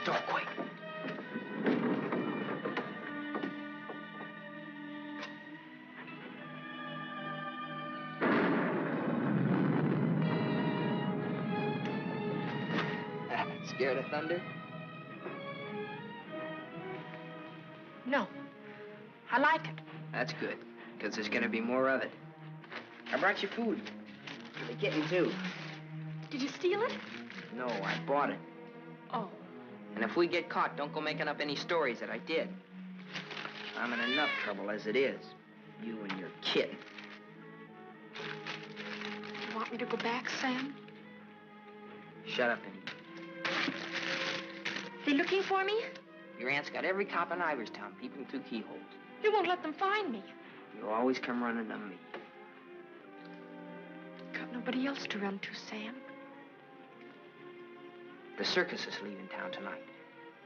the door quick. Scared of thunder? No. I like it. That's good, because there's gonna be more of it. I brought you food. For the kitten, too. Did you steal it? No, I bought it. Oh. And if we get caught, don't go making up any stories that I did. I'm in enough trouble as it is. You and your kitten. You want me to go back, Sam? Shut up, Penny. They looking for me? Your aunt's got every cop in Iverstown peeping through keyholes. You won't let them find me. You always come running to me. Got nobody else to run to, Sam. The circus is leaving town tonight.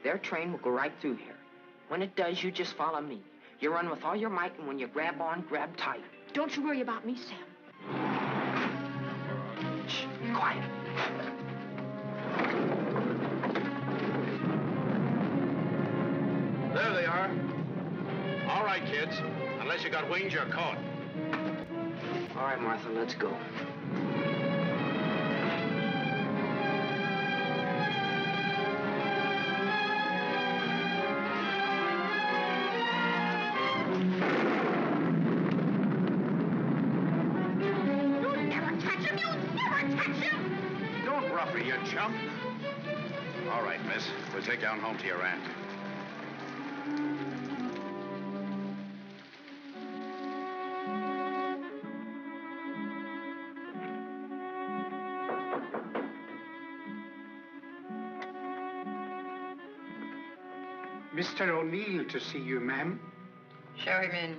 Their train will go right through here. When it does, you just follow me. You run with all your might, and when you grab on, grab tight. Don't you worry about me, Sam. Shh, be quiet. There they are. All right, kids. Unless you got wings, you're caught. All right, Martha, let's go. Don't rough her, you chump. All right, miss. We'll take you on home to your aunt. Mr. O'Neill to see you, ma'am. Show him in.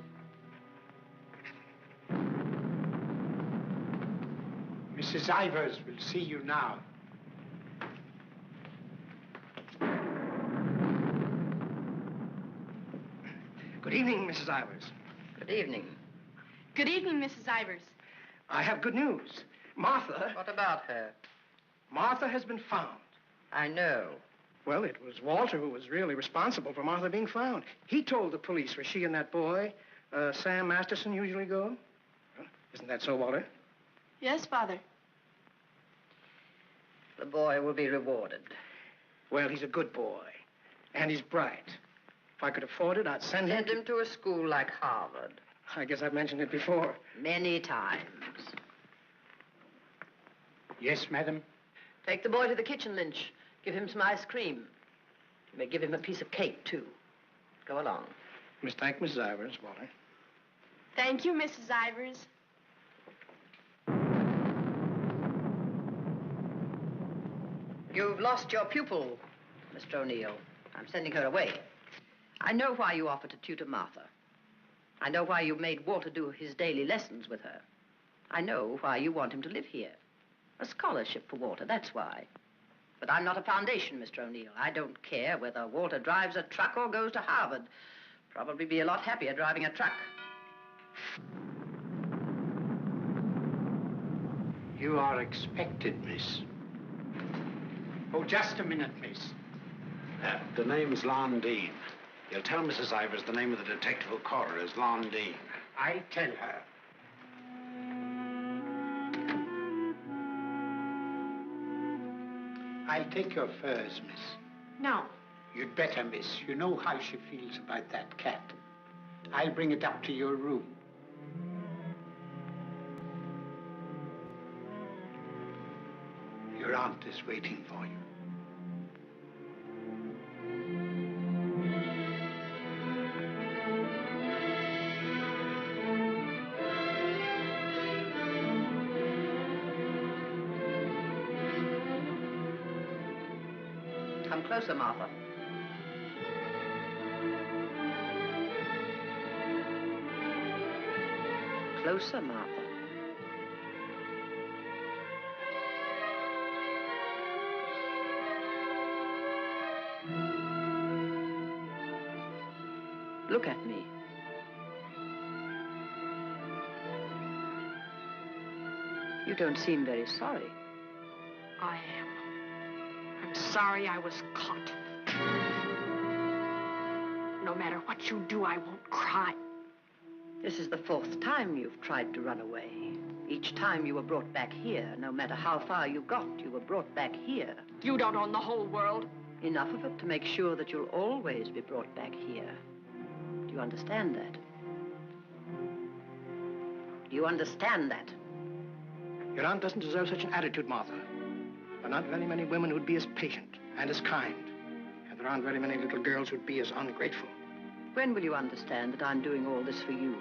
Mrs. Ivers will see you now. Good evening, Mrs. Ivers. Good evening. Good evening, Mrs. Ivers. I have good news. Martha... What about her? Martha has been found. I know. Well, it was Walter who was really responsible for Martha being found. He told the police where she and that boy, Sam Masterson, usually go. Huh? Isn't that so, Walter? Yes, Father. The boy will be rewarded. Well, he's a good boy. And he's bright. If I could afford it, I'd send him... Send him to a school like Harvard. I guess I've mentioned it before. Many times. Yes, madam. Take the boy to the kitchen, Lynch. Give him some ice cream. You may give him a piece of cake, too. Go along. Thank Mrs. Ivers, Walter. Thank you, Mrs. Ivers. You've lost your pupil, Mr. O'Neill. I'm sending her away. I know why you offered to tutor Martha. I know why you made Walter do his daily lessons with her. I know why you want him to live here. A scholarship for Walter, that's why. But I'm not a foundation, Mr. O'Neill. I don't care whether Walter drives a truck or goes to Harvard. Probably be a lot happier driving a truck. You are expected, miss. Oh, just a minute, miss. The name's Lon Dean. You'll tell Mrs. Ivers the name of the detective who caught her is Lon Dean. I'll tell her. I'll take your furs, miss. No. You'd better, miss. You know how she feels about that cat. I'll bring it up to your room. Your aunt is waiting for you. Come closer, Martha. Closer, Martha. Look at me. You don't seem very sorry. I am. I'm sorry I was caught. No matter what you do, I won't cry. This is the 4th time you've tried to run away. Each time you were brought back here. No matter how far you got, you were brought back here. You don't own the whole world. Enough of it to make sure that you'll always be brought back here. Do you understand that? Do you understand that? Your aunt doesn't deserve such an attitude, Martha. There are not very many women who'd be as patient and as kind. And there aren't very many little girls who'd be as ungrateful. When will you understand that I'm doing all this for you?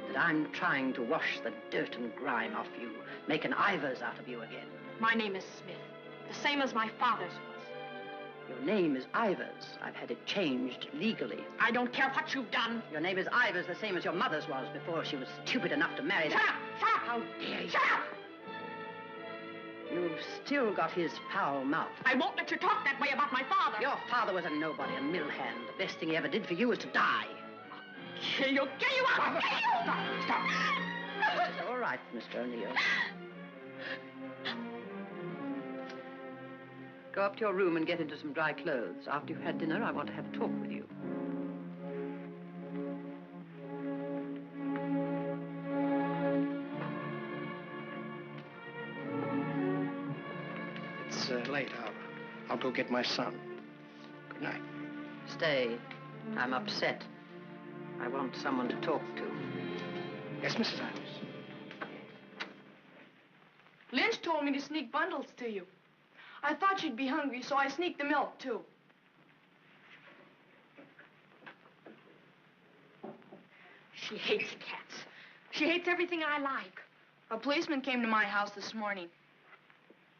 That I'm trying to wash the dirt and grime off you, make an Ivers out of you again? My name is Smith, the same as my father's was. Your name is Ivers. I've had it changed legally. I don't care what you've done. Your name is Ivers, the same as your mother's was before she was stupid enough to marry that. Shut up! Shut up! How dare you? Shut up! You've still got his foul mouth. I won't let you talk that way about my father. Your father was a nobody, a mill hand. The best thing he ever did for you was to die. Kill you out! Kill you! Stop. It's all right, Mr. O'Neill. Go up to your room and get into some dry clothes. After you've had dinner, I want to have a talk with you. It's late. I'll go get my son. Good night. Stay. I'm upset. I want someone to talk to. Yes, Mrs. Ivers. Lynch told me to sneak bundles to you. I thought you'd be hungry, so I sneaked the milk, too. She hates cats. She hates everything I like. A policeman came to my house this morning.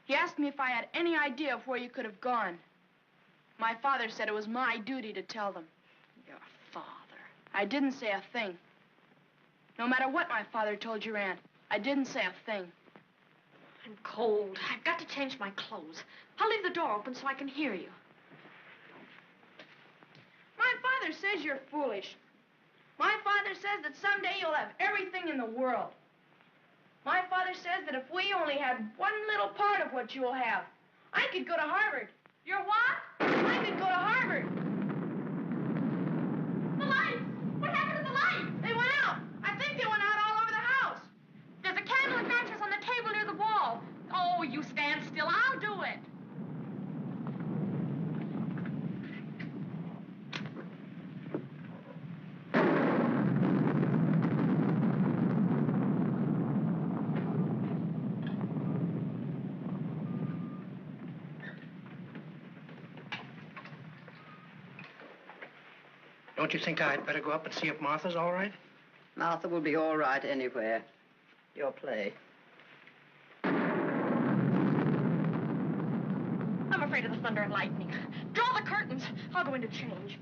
He asked me if I had any idea of where you could have gone. My father said it was my duty to tell them. Your father. I didn't say a thing. No matter what my father told your aunt, I didn't say a thing. I'm cold. I've got to change my clothes. I'll leave the door open so I can hear you. My father says you're foolish. My father says that someday you'll have everything in the world. My father says that if we only had one little part of what you'll have, I could go to Harvard. You're what? I could go to Harvard. The lights! What happened to the lights? They went out. I think they went out all over the house. There's a candle and matches on the table near the wall. Oh, you stand still. I'll do it. Don't you think I'd better go up and see if Martha's all right? Martha will be all right anywhere. Your play. I'm afraid of the thunder and lightning. Draw the curtains. I'll go in to change.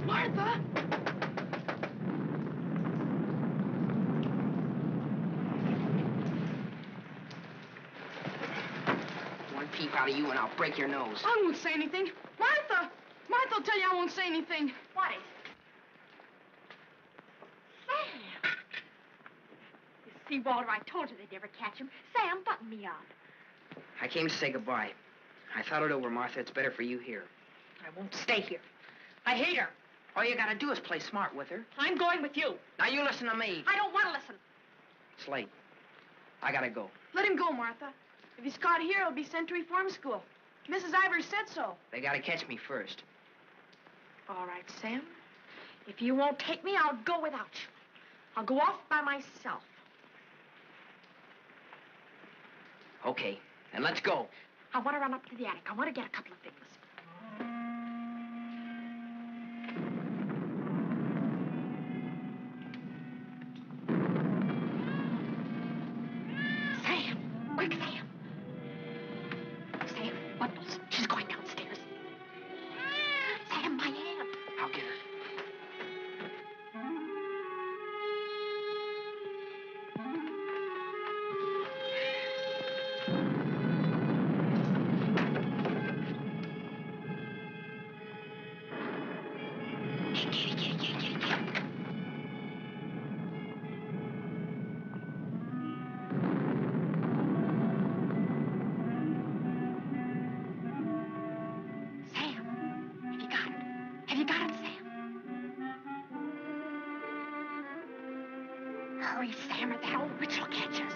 Martha! One peep out of you and I'll break your nose. I won't say anything. Martha! Martha will tell you I won't say anything. What is it? Sam! You see, Walter, I told you they'd never catch him. Sam, button me up. I came to say goodbye. I thought it over, Martha. It's better for you here. I won't stay here. I hate her. All you gotta do is play smart with her. I'm going with you. Now you listen to me. I don't want to listen. It's late. I gotta go. Let him go, Martha. If he's caught here, he'll be sent to reform school. Mrs. Ivers said so. They gotta catch me first. All right, Sam. If you won't take me, I'll go without you. I'll go off by myself. Okay, then let's go. I want to run up to the attic. I want to get a couple of things. Sam! Quick, Sam! Sam, bundles. She's going downstairs. Sam, my aunt. I'll get her. Hurry, Sam, or that old witch will catch us.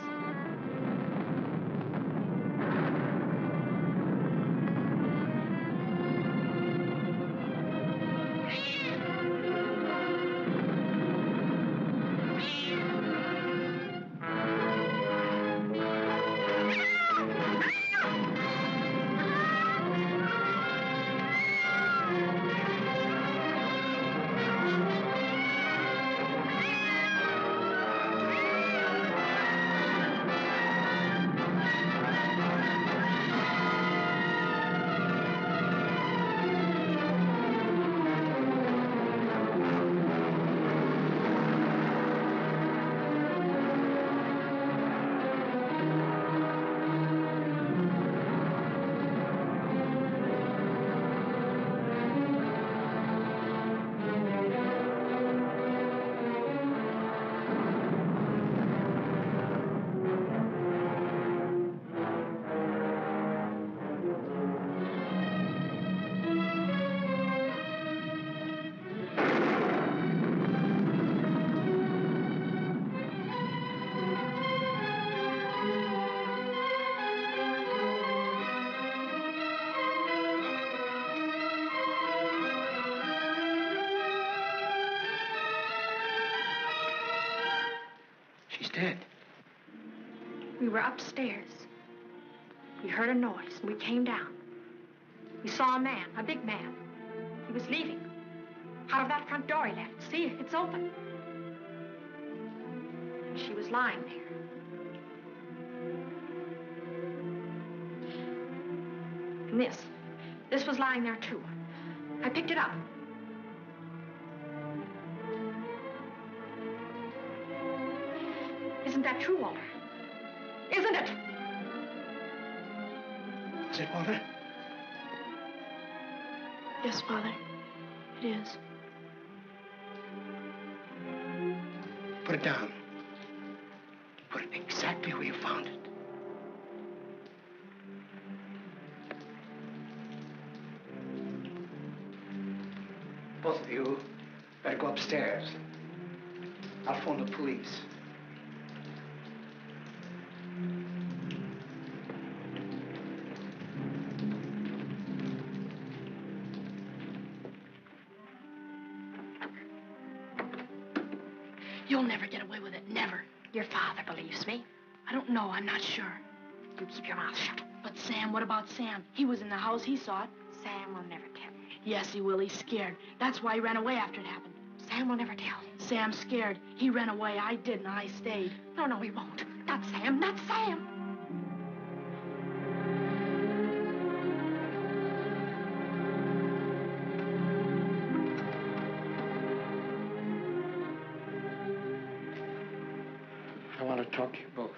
She's dead. We were upstairs. We heard a noise, and we came down. We saw a man, a big man. He was leaving. Out of that front door he left. See, it's open. She was lying there. And this was lying there, too. I picked it up. Isn't that true, Walter? Isn't it? Is it, Walter? Yes, Father. It is. Put it down. Put it exactly where you found it. Both of you better go upstairs. I'll phone the police. You'll never get away with it, never. Your father believes me. I don't know, I'm not sure. You keep your mouth shut. But Sam, what about Sam? He was in the house, he saw it. Sam will never tell. Yes, he will, he's scared. That's why he ran away after it happened. Sam will never tell. Sam's scared. He ran away, I didn't, I stayed. No, he won't. Not Sam, not Sam. I want to talk to you both.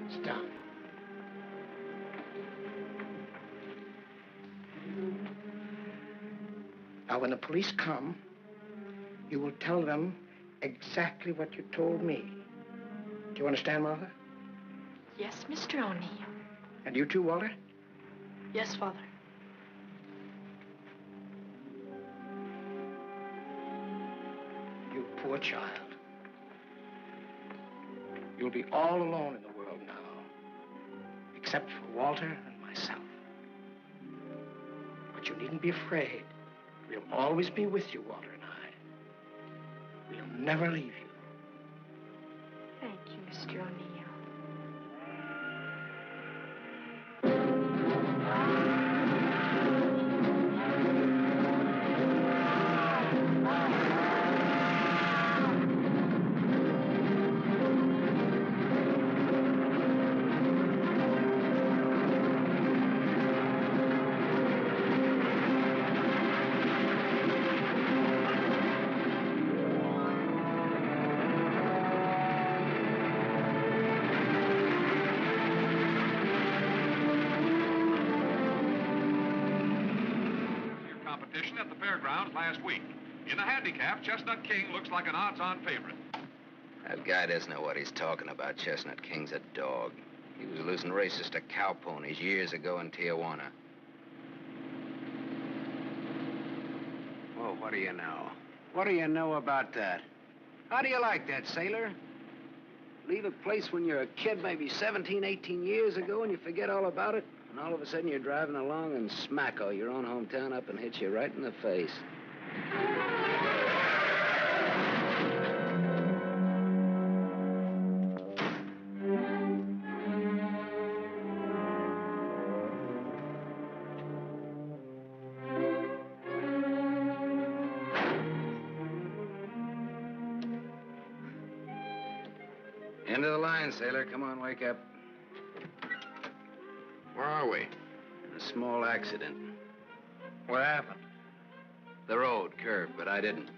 Sit down. Now, when the police come, you will tell them exactly what you told me. Do you understand, Martha? Yes, Mr. O'Neill. And you too, Walter? Yes, Father. You poor child. You'll be all alone in the world now, except for Walter and myself. But you needn't be afraid. We'll always be with you, Walter and I. We'll never leave you. Thank you, Mr. O'Neill. At the fairgrounds last week. In the handicap, Chestnut King looks like an odds-on favorite. That guy doesn't know what he's talking about. Chestnut King's a dog. He was losing races to cow ponies years ago in Tijuana. Well, what do you know? What do you know about that? How do you like that, sailor? Leave a place when you're a kid, maybe 17, 18 years ago, and you forget all about it, and all of a sudden you're driving along and smacko, your own hometown up and hits you right in the face. End of the line, sailor. Come on, wake up. Where are we? A small accident. What happened? The road curved, but I didn't.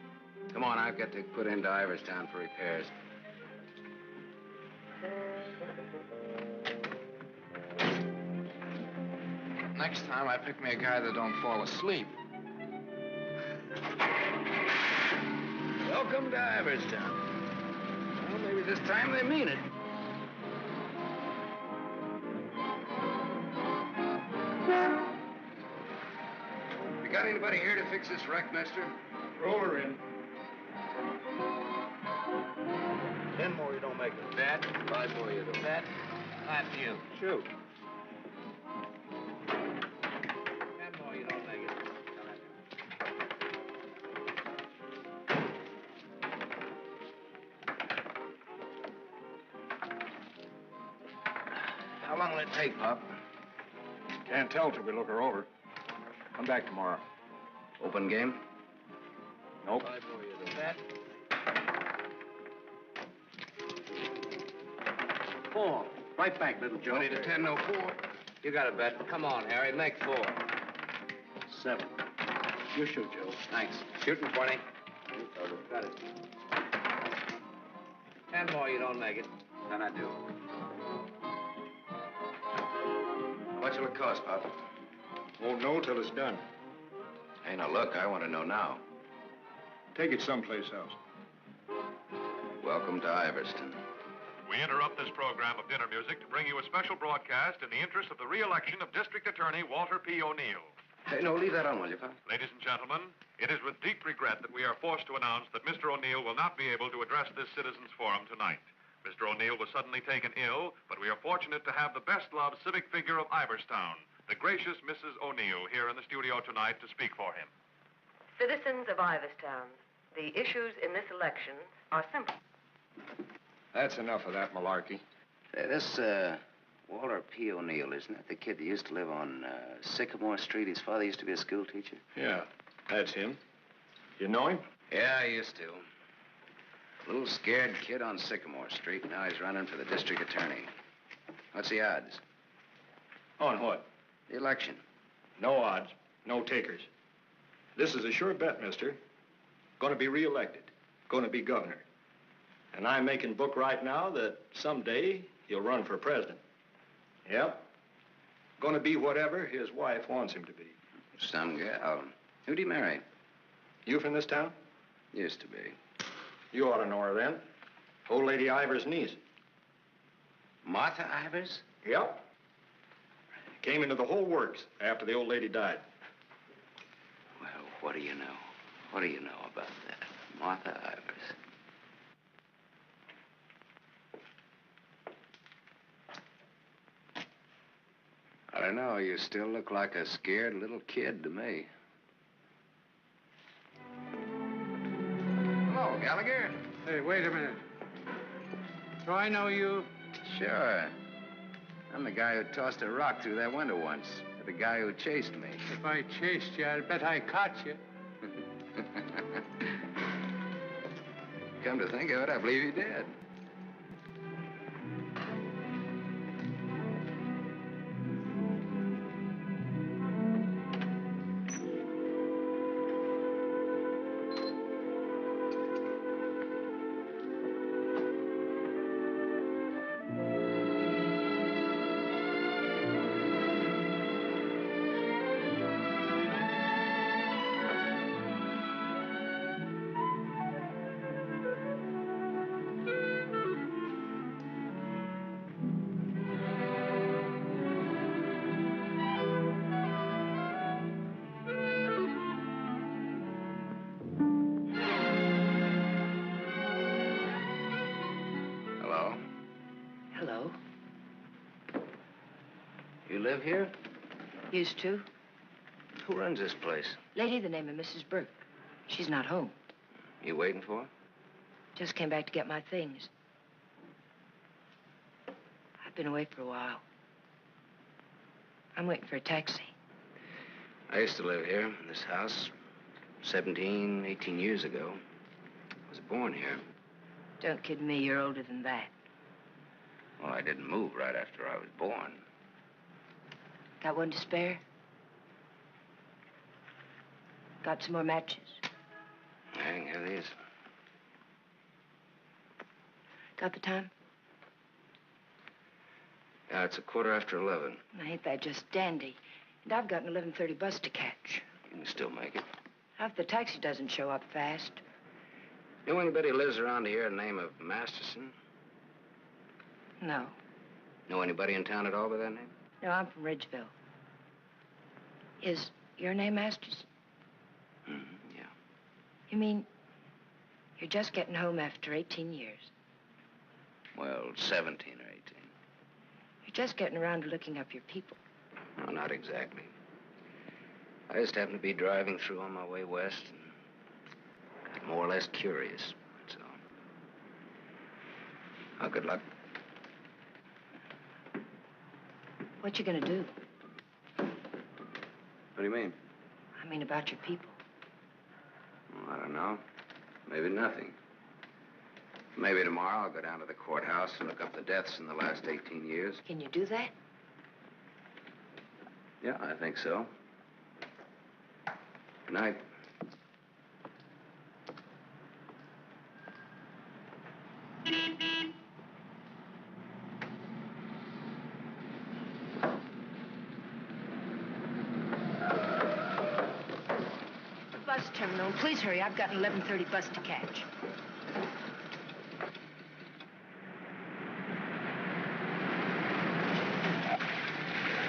Come on, I've got to put into Iverstown for repairs. Next time, I pick me a guy that don't fall asleep. Welcome to Iverstown. Well, maybe this time they mean it. You got anybody here to fix this wreck, mister? Roll her in. 10 more, you don't make it. That? 5 more, you don't. That? Not you. Shoot. 10 more, you don't make it. How long will it take, Pop? Can't tell till we look her over. Come back tomorrow. Open game? Nope. 5 more, you don't. That? 4. Right back, little Joe. 20 to 10, no 4. You got it, Bet. Come on, Harry, make 4. 7. You shoot, Joe. Thanks. Shooting 20. Got it. 10 more, you don't make it. Then I do. How much will it cost, Pop? Won't know till it's done. Hey, now look, I want to know now. Take it someplace else. Welcome to Iverstown. We interrupt this program of dinner music to bring you a special broadcast in the interest of the re-election of District Attorney Walter P. O'Neill. Hey, no, leave that on, will you, Pop? Ladies and gentlemen, it is with deep regret that we are forced to announce that Mr. O'Neill will not be able to address this citizens' forum tonight. Mr. O'Neill was suddenly taken ill, but we are fortunate to have the best-loved civic figure of Iverstown, the gracious Mrs. O'Neill, here in the studio tonight to speak for him. Citizens of Iverstown, the issues in this election are simple. That's enough of that malarkey. Say, this, Walter P. O'Neill, isn't that the kid that used to live on Sycamore Street? His father used to be a school teacher. Yeah, that's him. You know him? Yeah, I used to. Little scared kid on Sycamore Street. Now he's running for the district attorney. What's the odds? On what? The election. No odds, no takers. This is a sure bet, mister. Going to be reelected. Going to be governor. And I'm making book right now that someday he'll run for president. Yep. Going to be whatever his wife wants him to be. Some gal. Who'd he marry? You from this town? Used to be. You ought to know her then. Old Lady Ivers' niece. Martha Ivers? Yep. Came into the whole works after the old lady died. Well, what do you know? What do you know about that? Martha Ivers. I don't know. You still look like a scared little kid to me. Hello, Gallagher. Hey, wait a minute. Do I know you? Sure. I'm the guy who tossed a rock through that window once. The guy who chased me. If I chased you, I'd bet I caught you. Come to think of it, I believe you did. live here? Used to. Who runs this place? Lady, the name of Mrs. Burke. She's not home. You waiting for her? Just came back to get my things. I've been away for a while. I'm waiting for a taxi. I used to live here in this house 17, 18 years ago. I was born here. Don't kid me, you're older than that. Well, I didn't move right after I was born. Got one to spare? Got some more matches? Hang, here these. Got the time? Yeah, it's 11:15. Now, ain't that just dandy? And I've got an 11:30 bus to catch. You can still make it. If the taxi doesn't show up fast. Know anybody who lives around here the name of Masterson? No. Know anybody in town at all by that name? No, I'm from Ridgeville. Is your name Masterson? Yeah. You mean you're just getting home after 18 years? Well, 17 or 18. You're just getting around to looking up your people. No, not exactly. I just happened to be driving through on my way west and got more or less curious, that's all. Oh, good luck. What you gonna do? What do you mean? I mean about your people. Well, I don't know. Maybe nothing. Maybe tomorrow I'll go down to the courthouse and look up the deaths in the last 18 years. Can you do that? Yeah, I think so. Good night. Bus terminal. Please hurry. I've got an 11:30 bus to catch.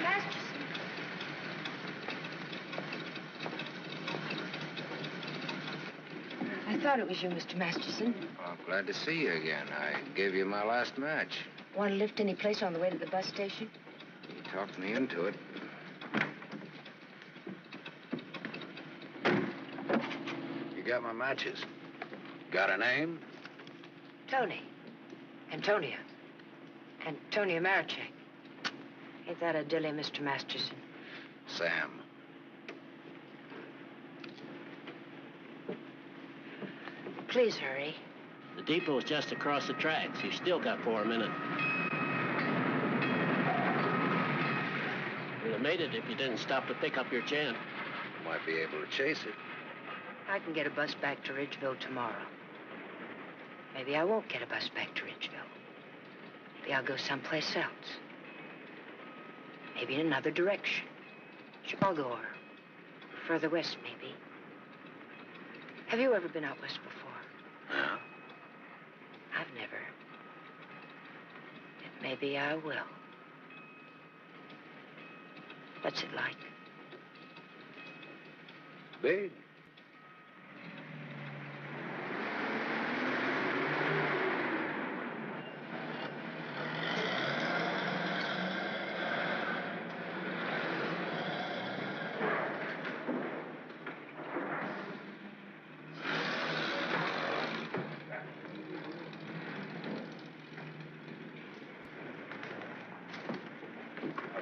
Masterson. I thought it was you, Mr. Masterson. Well, I'm glad to see you again. I gave you my last match. Want to lift any place on the way to the bus station? You talked me into it. You got my matches. Got a name? Tony. Antonia. Antonia Marichek. Ain't that a dilly, Mr. Masterson? Sam. Please hurry. The depot's just across the tracks. You still got 4 minutes. You'd have made it if you didn't stop to pick up your gent. Might be able to chase it. I can get a bus back to Ridgeville tomorrow. Maybe I won't get a bus back to Ridgeville. Maybe I'll go someplace else. Maybe in another direction. Chicago or further west, maybe. Have you ever been out west before? No. I've never. But maybe I will. What's it like? Big.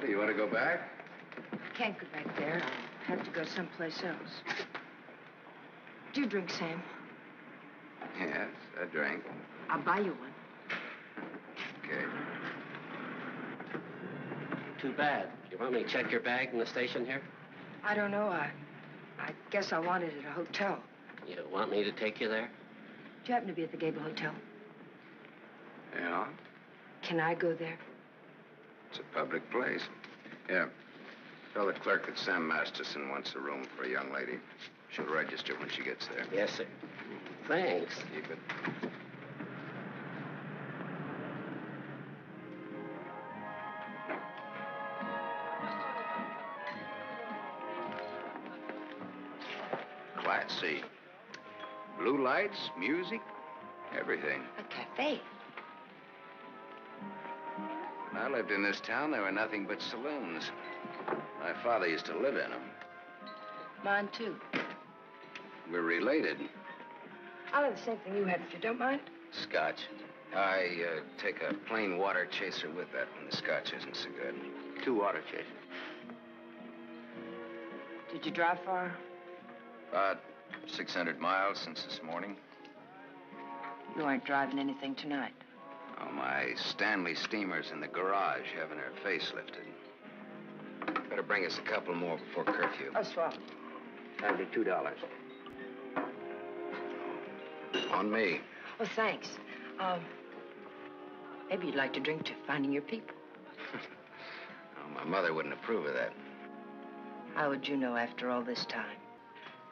Do you want to go back? I can't go back there. I'll have to go someplace else. Do you drink, Sam? Yes, a drink. I'll buy you one. Okay. Too bad. You want me to check your bag in the station here? I don't know. I guess I want it at a hotel. You want me to take you there? Do you happen to be at the Gable Hotel? Yeah, Can I go there? it's a public place. Yeah. Tell the clerk that Sam Masterson wants a room for a young lady. She'll register when she gets there. Yes, sir. Thanks. Keep it. Class C. Blue lights, music, everything. A cafe. When I lived in this town, there were nothing but saloons. My father used to live in them. Mine, too. We're related. I'll have the same thing you had, if you don't mind. Scotch. I take a plain water chaser with that when the scotch isn't so good. 2 water chasers. Did you drive far? About 600 miles since this morning. You aren't driving anything tonight. Oh, my Stanley steamer's in the garage having her face lifted. Better bring us a couple more before curfew. Oh, swell. That'll be $2. On me. Well, thanks. Maybe you'd like to drink to finding your people. Oh, my mother wouldn't approve of that. How would you know after all this time?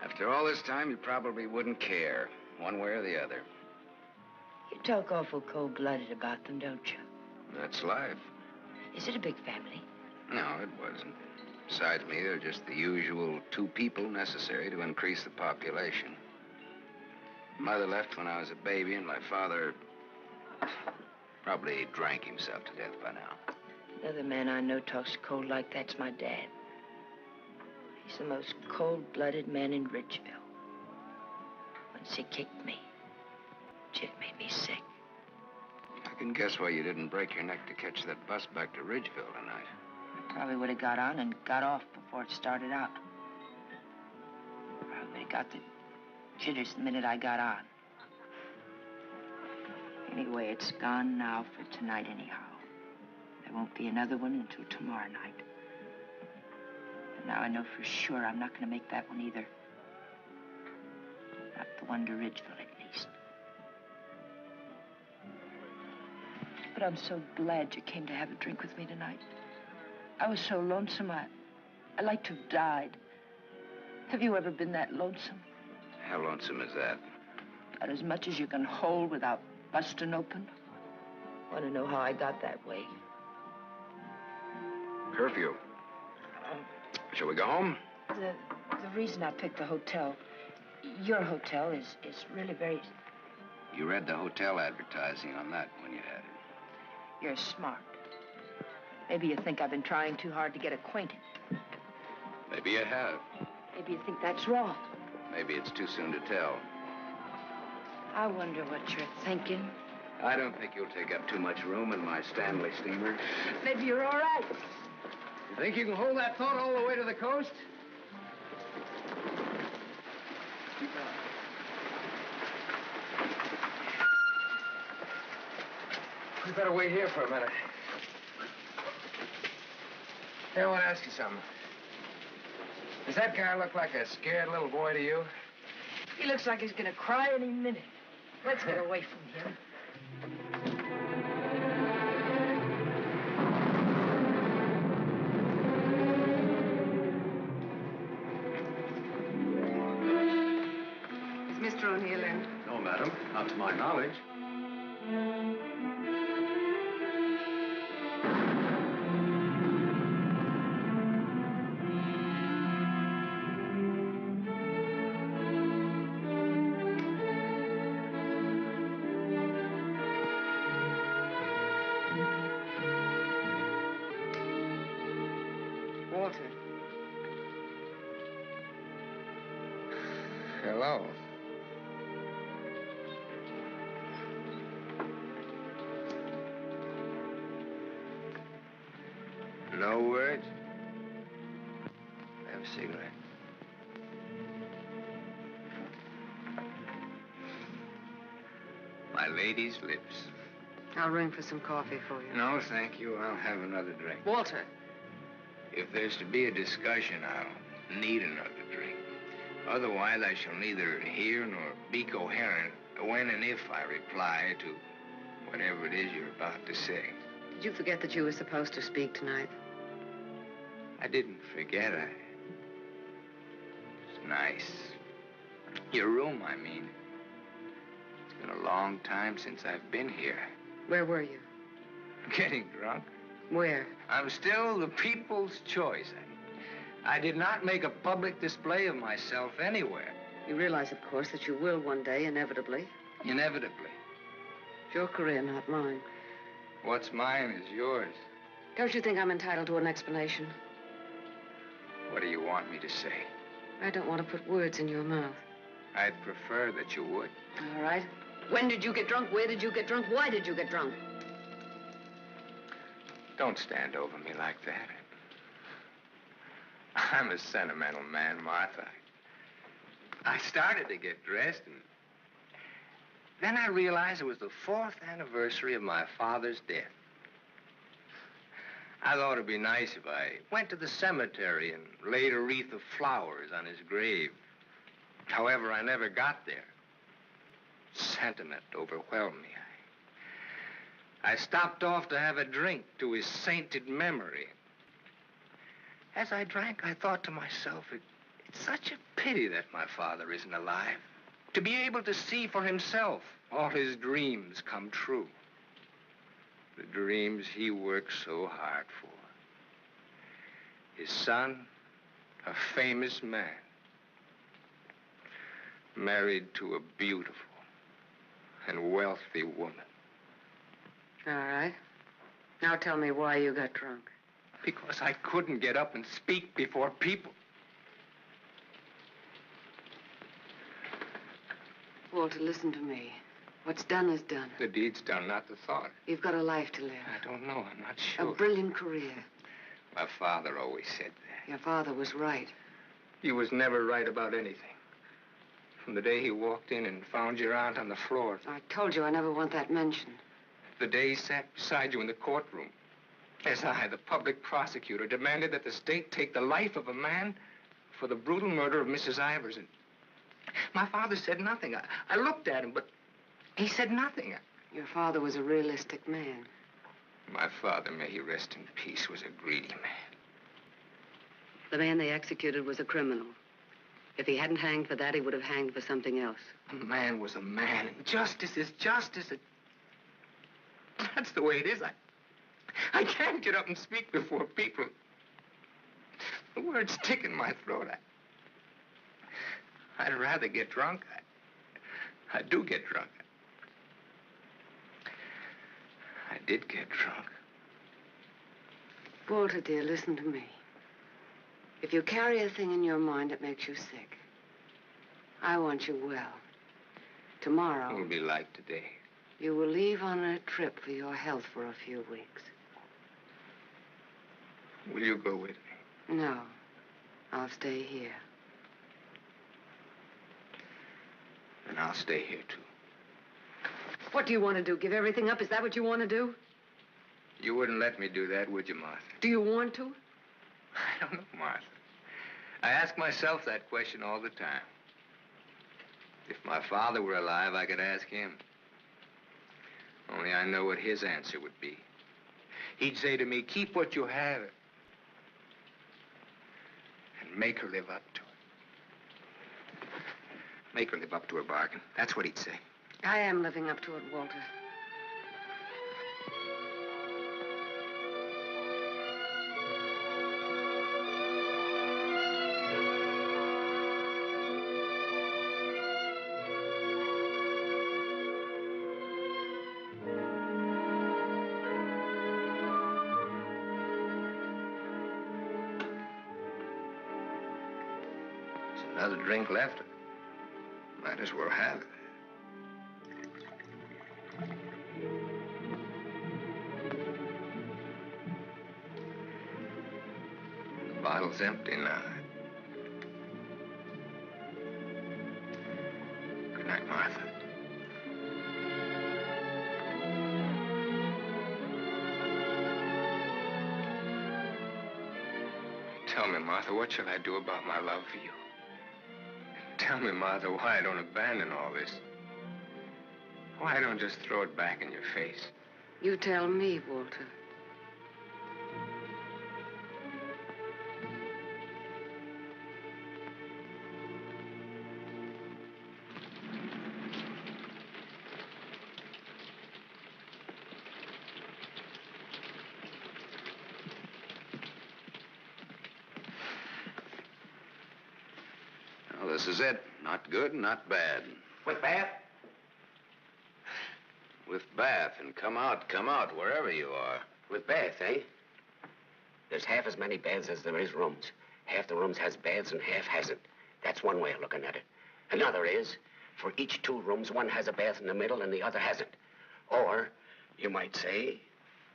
After all this time, you probably wouldn't care, one way or the other. You talk awful cold-blooded about them, don't you? That's life. Is it a big family? No, it wasn't. Besides me, there are just the usual 2 people necessary to increase the population. Mother left when I was a baby, and my father probably drank himself to death by now. Another man I know talks cold like that's my dad. He's the most cold-blooded man in Ridgeville. Once he kicked me. It made me sick. I can guess why you didn't break your neck to catch that bus back to Ridgeville tonight. I probably would have got on and got off before it started out. I would have got the jitters the minute I got on. Anyway, it's gone now for tonight anyhow. There won't be another one until tomorrow night. And now I know for sure I'm not going to make that one either. Not the one to Ridgeville, at least. But I'm so glad you came to have a drink with me tonight. I was so lonesome, I'd like to have died. Have you ever been that lonesome? How lonesome is that? About as much as you can hold without busting open. Want to know how I got that way? Curfew. Shall we go home? The reason I picked the hotel, your hotel, is really very... You read the hotel advertising on that when you had it. You're smart. Maybe you think I've been trying too hard to get acquainted. Maybe you have. Maybe you think that's wrong. Maybe it's too soon to tell. I wonder what you're thinking. I don't think you'll take up too much room in my Stanley steamer. Maybe you're all right. You think you can hold that thought all the way to the coast? We better wait here for a minute. Hey, I want to ask you something. Does that guy look like a scared little boy to you? He looks like he's going to cry any minute. Let's get away from him. Is Mr. O'Neill in? No, madam. Not to my knowledge. Walter. Hello. No words? Have a cigarette. My lady's lips. I'll ring for some coffee for you. No, thank you. I'll have another drink. Walter. If there's to be a discussion, I'll need another drink. Otherwise, I shall neither hear nor be coherent when and if I reply to whatever it is you're about to say. Did you forget that you were supposed to speak tonight? I didn't forget. It's nice. Your room, I mean. It's been a long time since I've been here. Where were you? Getting drunk. Where? I'm still the people's choice. I did not make a public display of myself anywhere. You realize, of course, that you will one day, inevitably. Inevitably. It's your career, not mine. What's mine is yours. Don't you think I'm entitled to an explanation? What do you want me to say? I don't want to put words in your mouth. I'd prefer that you would. All right. When did you get drunk? Where did you get drunk? Why did you get drunk? Don't stand over me like that. I'm a sentimental man, Martha. I started to get dressed, and then I realized it was the 4th anniversary of my father's death. I thought it'd be nice if I went to the cemetery and laid a wreath of flowers on his grave. However, I never got there. Sentiment overwhelmed me. I stopped off to have a drink to his sainted memory. As I drank, I thought to myself, it's such a pity that my father isn't alive. To be able to see for himself all his dreams come true. The dreams he worked so hard for. His son, a famous man, married to a beautiful and wealthy woman. All right. Now tell me why you got drunk. Because I couldn't get up and speak before people. Walter, listen to me. What's done is done. The deed's done, not the thought. You've got a life to live. I don't know. I'm not sure. A brilliant career. My father always said that. Your father was right. He was never right about anything. From the day he walked in and found your aunt on the floor. I told you I never want that mentioned. The day he sat beside you in the courtroom. As I, the public prosecutor, demanded that the state take the life of a man for the brutal murder of Mrs. Ivers. And my father said nothing. I looked at him, but he said nothing. Your father was a realistic man. My father, may he rest in peace, was a greedy man. The man they executed was a criminal. If he hadn't hanged for that, he would have hanged for something else. A man was a man, and justice is justice. That's the way it is. I can't get up and speak before people. The words stick in my throat. I'd rather get drunk. I do get drunk. I did get drunk. Walter, dear, listen to me. If you carry a thing in your mind that makes you sick, I want you well. Tomorrow... It'll be like today. You will leave on a trip for your health for a few weeks. Will you go with me? No. I'll stay here. And I'll stay here, too. What do you want to do? Give everything up? Is that what you want to do? You wouldn't let me do that, would you, Martha? Do you want to? I don't know, Martha. I ask myself that question all the time. If my father were alive, I could ask him. Only I know what his answer would be. He'd say to me, keep what you have and make her live up to it. Make her live up to her bargain. That's what he'd say. I am living up to it, Walter. There's another drink left. Might as well have it. The bottle's empty now. Good night, Martha. Tell me, Martha, what shall I do about my love for you? Tell me, Martha, why I don't abandon all this. Why I don't just throw it back in your face. You tell me, Walter. Well, this is it. Not good, not bad. With Bath? With Bath, and come out, wherever you are. With Bath, eh? There's half as many baths as there is rooms. Half the rooms has baths and half hasn't. That's one way of looking at it. Another is, for each 2 rooms, one has a bath in the middle and the other hasn't. Or, you might say,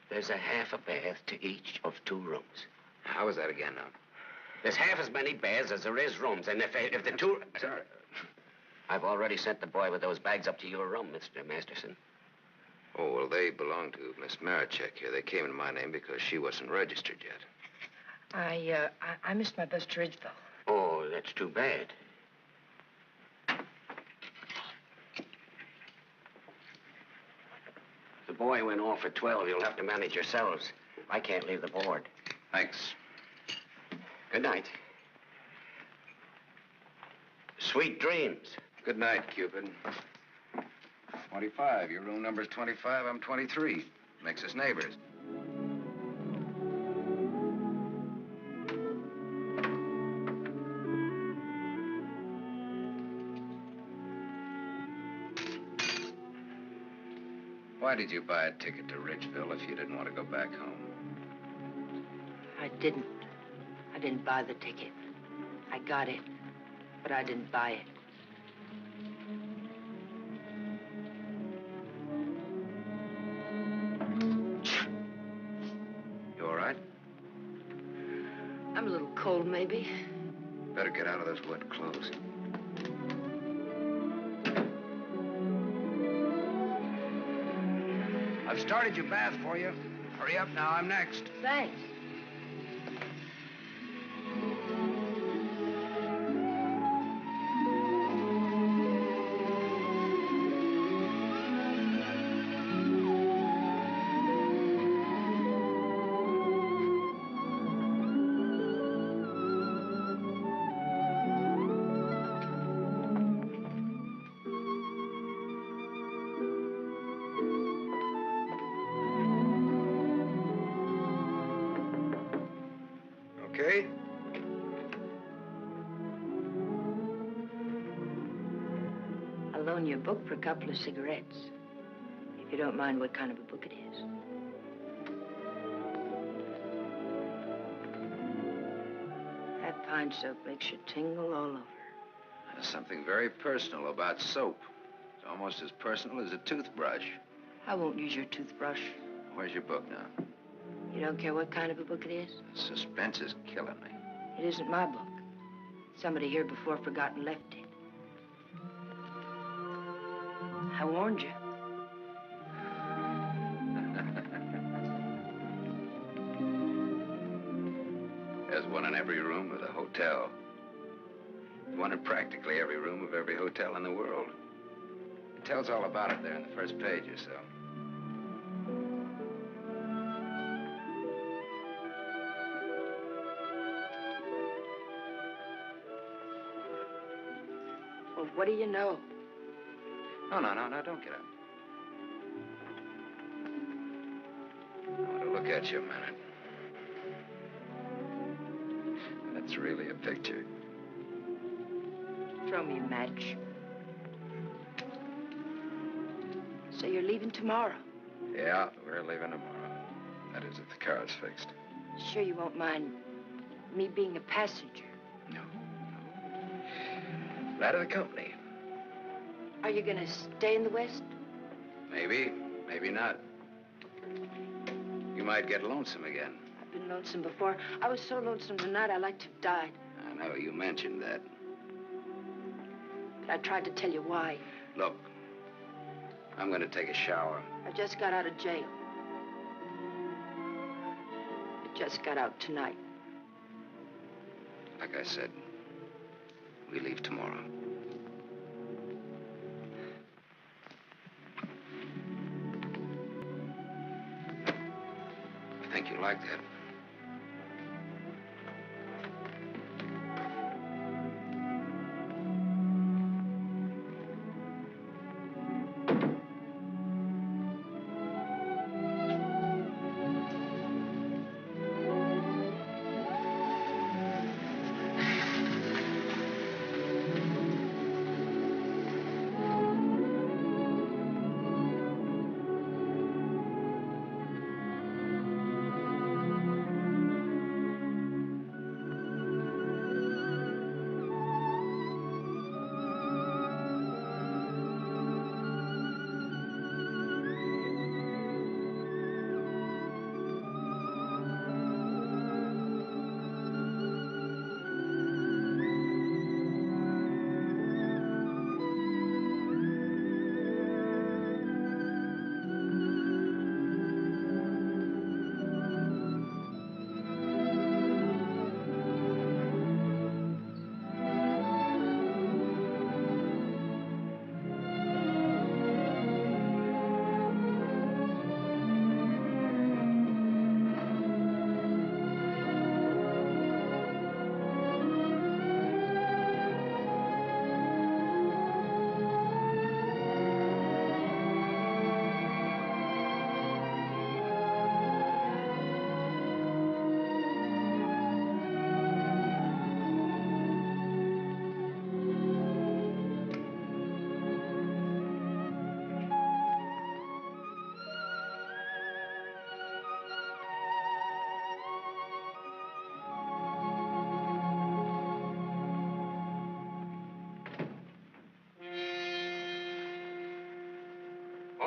there's a half a bath to each of 2 rooms. How is that again, now? There's half as many baths as there is rooms, and if the 2... Sorry. I've already sent the boy with those bags up to your room, Mr. Masterson. Oh, well, they belong to Miss Marichek here. They came in my name because she wasn't registered yet. I missed my bus to Ridgeville. Oh, that's too bad. The boy went off at 12. You'll have to manage yourselves. I can't leave the board. Thanks. Good night. Sweet dreams. Good night, Cupid. 25. Your room number's 25. I'm 23. Makes us neighbors. Why did you buy a ticket to Ridgeville if you didn't want to go back home? I didn't. I didn't buy the ticket. I got it, but I didn't buy it. You all right? I'm a little cold, maybe. Better get out of those wet clothes. I've started your bath for you. Hurry up now, I'm next. Thanks. Okay? I'll loan you a book for a couple of cigarettes. If you don't mind what kind of a book it is. That pine soap makes you tingle all over. There's something very personal about soap. It's almost as personal as a toothbrush. I won't use your toothbrush. Where's your book now? You don't care what kind of a book it is? The suspense is killing me. It isn't my book. Somebody here before forgot and left it. I warned you. There's one in every room of the hotel. One in practically every room of every hotel in the world. It tells all about it there in the first page or so. Well, what do you know? No, don't get up. I want to look at you a minute. That's really a picture. Throw me a match. So you're leaving tomorrow? Yeah, we're leaving tomorrow. That is, if the car's fixed. Sure you won't mind me being a passenger? No. That of the company. Are you gonna stay in the West? Maybe, maybe not. You might get lonesome again. I've been lonesome before. I was so lonesome tonight, I'd like to have died. I know, you mentioned that. But I tried to tell you why. Look, I'm going to take a shower. I just got out of jail. I just got out tonight. Like I said, we leave tomorrow. I think you like that.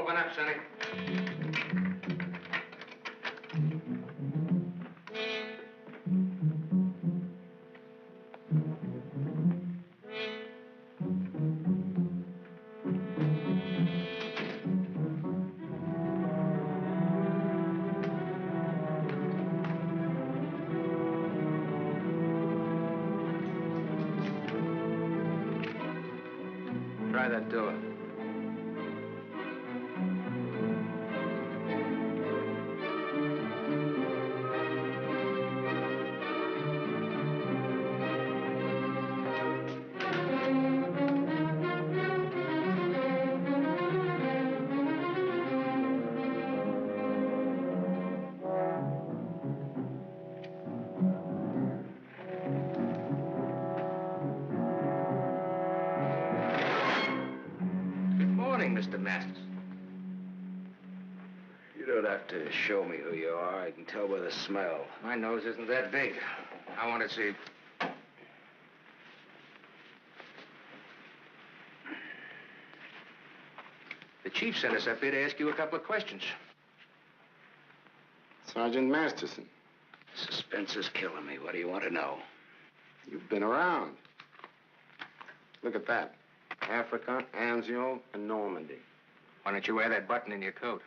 Open up, Sonny. Try that door. Mr. Masters. You don't have to show me who you are. I can tell by the smell. My nose isn't that big. I want to see. The chief sent us up here to ask you a couple of questions. Sergeant Masterson. Suspense is killing me. What do you want to know? You've been around. Look at that. Africa, Anzio, and Normandy. Why don't you wear that button in your coat?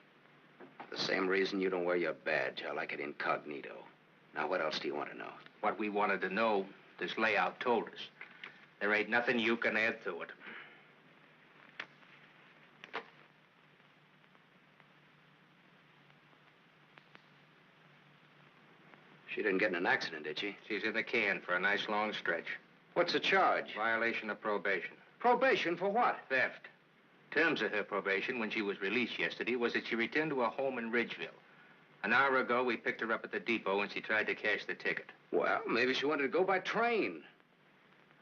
The same reason you don't wear your badge. I like it incognito. Now, what else do you want to know? What we wanted to know, this layout told us. There ain't nothing you can add to it. She didn't get in an accident, did she? She's in the can for a nice long stretch. What's the charge? Violation of probation. Probation for what? Theft. Terms of her probation when she was released yesterday was that she returned to her home in Ridgeville. An hour ago, we picked her up at the depot and she tried to cash the ticket. Well, maybe she wanted to go by train.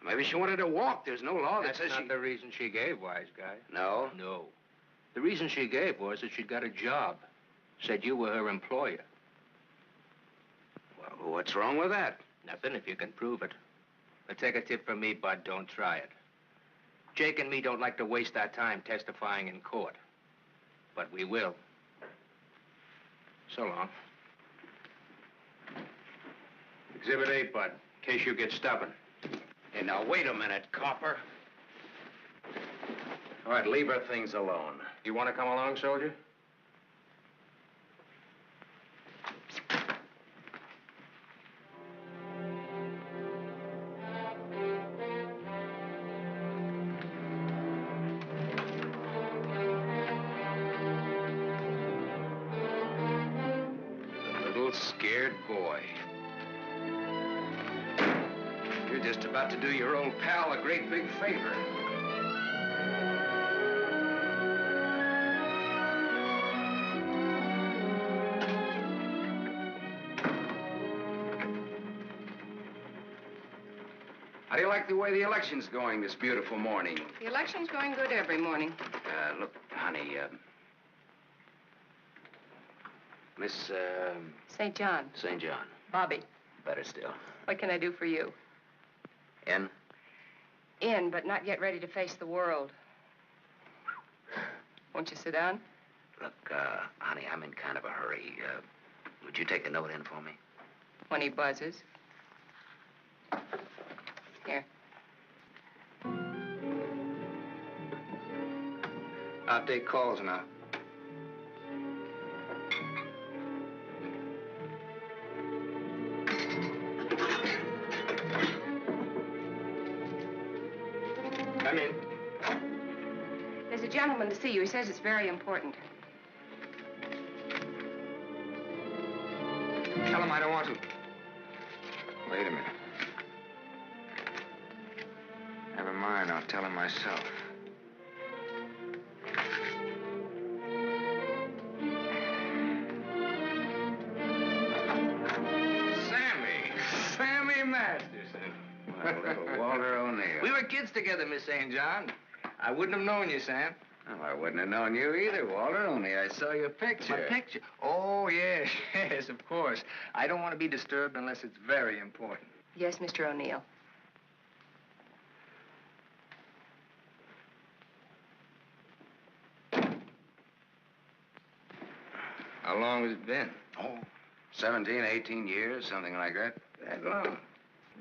Maybe she wanted to walk. There's no law that says she... That's not the reason she gave, wise guy. No? No. The reason she gave was that she'd got a job. Said you were her employer. Well, what's wrong with that? Nothing if you can prove it. But take a tip from me, Bud, don't try it. Jake and me don't like to waste our time testifying in court. But we will. So long. Exhibit 8, Bud, in case you get stubborn. Hey, now, wait a minute, copper. All right, leave her things alone. You want to come along, soldier? Scared boy. You're just about to do your old pal a great big favor. How do you like the way the election's going this beautiful morning? The election's going good every morning. Look, honey, Miss, St. John. St. John. Bobby. Better still. What can I do for you? In? In, but not yet ready to face the world. Won't you sit down? Look, honey, I'm in kind of a hurry. Would you take a note in for me? When he buzzes. Here. I'll take calls now. Come in. There's a gentleman to see you. He says it's very important. Tell him I don't want to. Wait a minute. Never mind, I'll tell him myself. Sammy Masterson. My little Walter O'Neill. We were kids together, Miss St. John. I wouldn't have known you, Sam. Oh, I wouldn't have known you either, Walter, only I saw your picture. My picture? Oh, yes, yes, of course. I don't want to be disturbed unless it's very important. Yes, Mr. O'Neill. How long has it been? Oh, 17, 18 years, something like that. That long.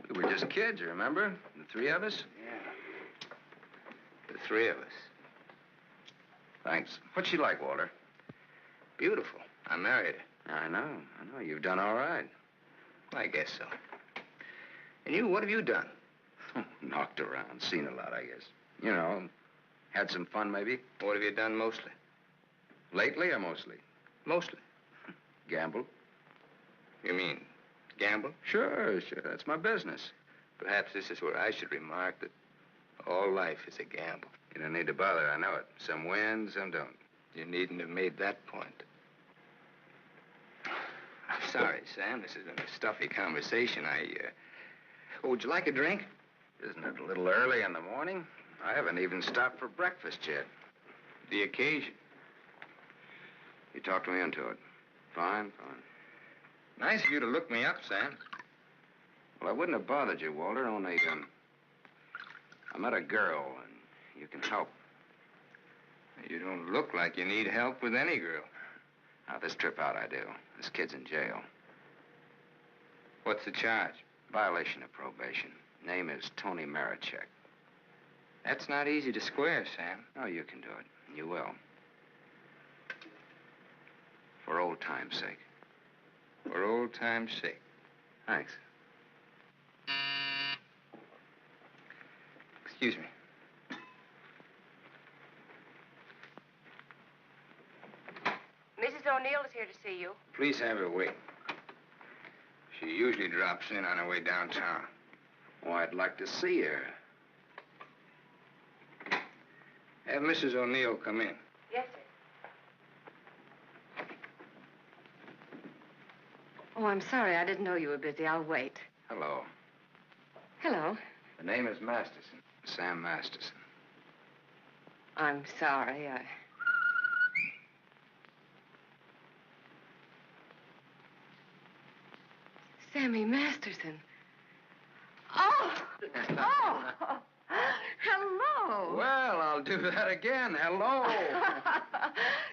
We were just kids, you remember? The three of us? Yeah. The three of us. Thanks. What's she like, Walter? Beautiful. I married her. I know. You've done all right. I guess so. And you, what have you done? Knocked around, seen a lot, I guess. You know, had some fun, maybe. What have you done mostly? Lately or mostly? Mostly. Gamble. You mean gamble? Sure. That's my business. Perhaps this is where I should remark that all life is a gamble. You don't need to bother, I know it. Some win, some don't. You needn't have made that point. I'm sorry, Sam. This has been a stuffy conversation. Oh, would you like a drink? Isn't it a little early in the morning? I haven't even stopped for breakfast yet. The occasion. You talked me into it. Fine. Nice of you to look me up, Sam. Well, I wouldn't have bothered you, Walter, only, I met a girl, and you can help. You don't look like you need help with any girl. Now, this trip out I do. This kid's in jail. What's the charge? Violation of probation. Name is Tony Marichek. That's not easy to square, Sam. Oh, you can do it. And you will. For old time's sake. For old time's sake. Thanks. Excuse me. Mrs. O'Neill is here to see you. Please have her wait. She usually drops in on her way downtown. Oh, I'd like to see her. Have Mrs. O'Neill come in. Yes, sir. Oh, I'm sorry. I didn't know you were busy. I'll wait. Hello. Hello. The name is Masterson. Sam Masterson. I'm sorry. Sammy Masterson. Oh! Hello. Well, I'll do that again. Hello.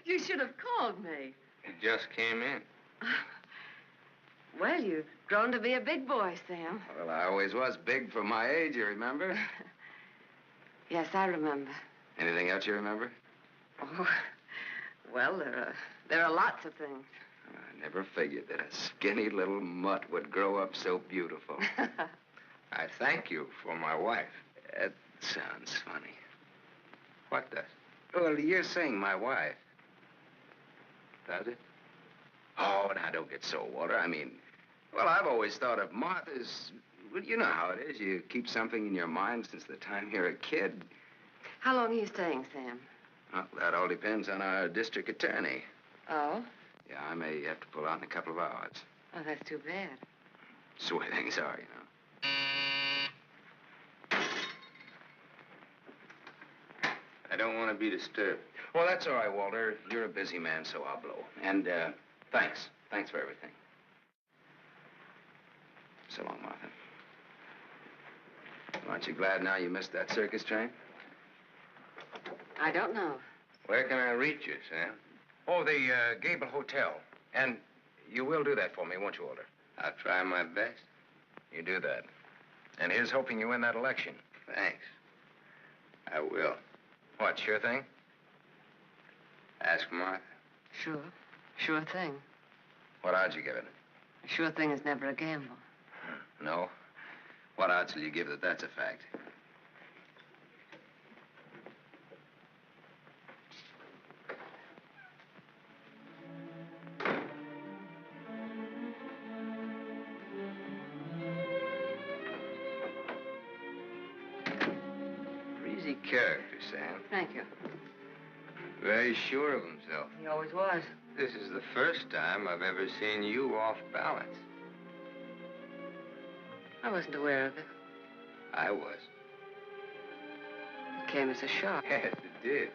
You should have called me. You just came in. Well, you've grown to be a big boy, Sam. Well, I always was big for my age, you remember? Yes, I remember. Anything else you remember? Oh, well, there are lots of things. I never figured that a skinny little mutt would grow up so beautiful. I thank you for my wife. That sounds funny. What does? Well, you're saying my wife. Does it? Oh, now, don't get so, Walter. I mean, well, I've always thought of Martha's... Well, you know how it is. You keep something in your mind since the time you're a kid. How long are you staying, Sam? Well, that all depends on our district attorney. Oh? Yeah, I may have to pull out in a couple of hours. Oh, that's too bad. That's the way things are, you know. I don't want to be disturbed. Well, that's all right, Walter. You're a busy man, so I'll blow. And, thanks. Thanks for everything. So long, Martha. Aren't you glad now you missed that circus train? I don't know. Where can I reach you, Sam? Oh, the Gable Hotel. And you will do that for me, won't you, Walter? I'll try my best. You do that. And here's hoping you win that election. Thanks. I will. What, sure thing? Ask Martha. Sure. Sure thing. What odds you give it? A sure thing is never a gamble. No? What odds will you give that that's a fact? Breezy character, Sam. Thank you. Very sure of himself. He always was. This is the first time I've ever seen you off balance. I wasn't aware of it. I was. It came as a shock. Yes, it did.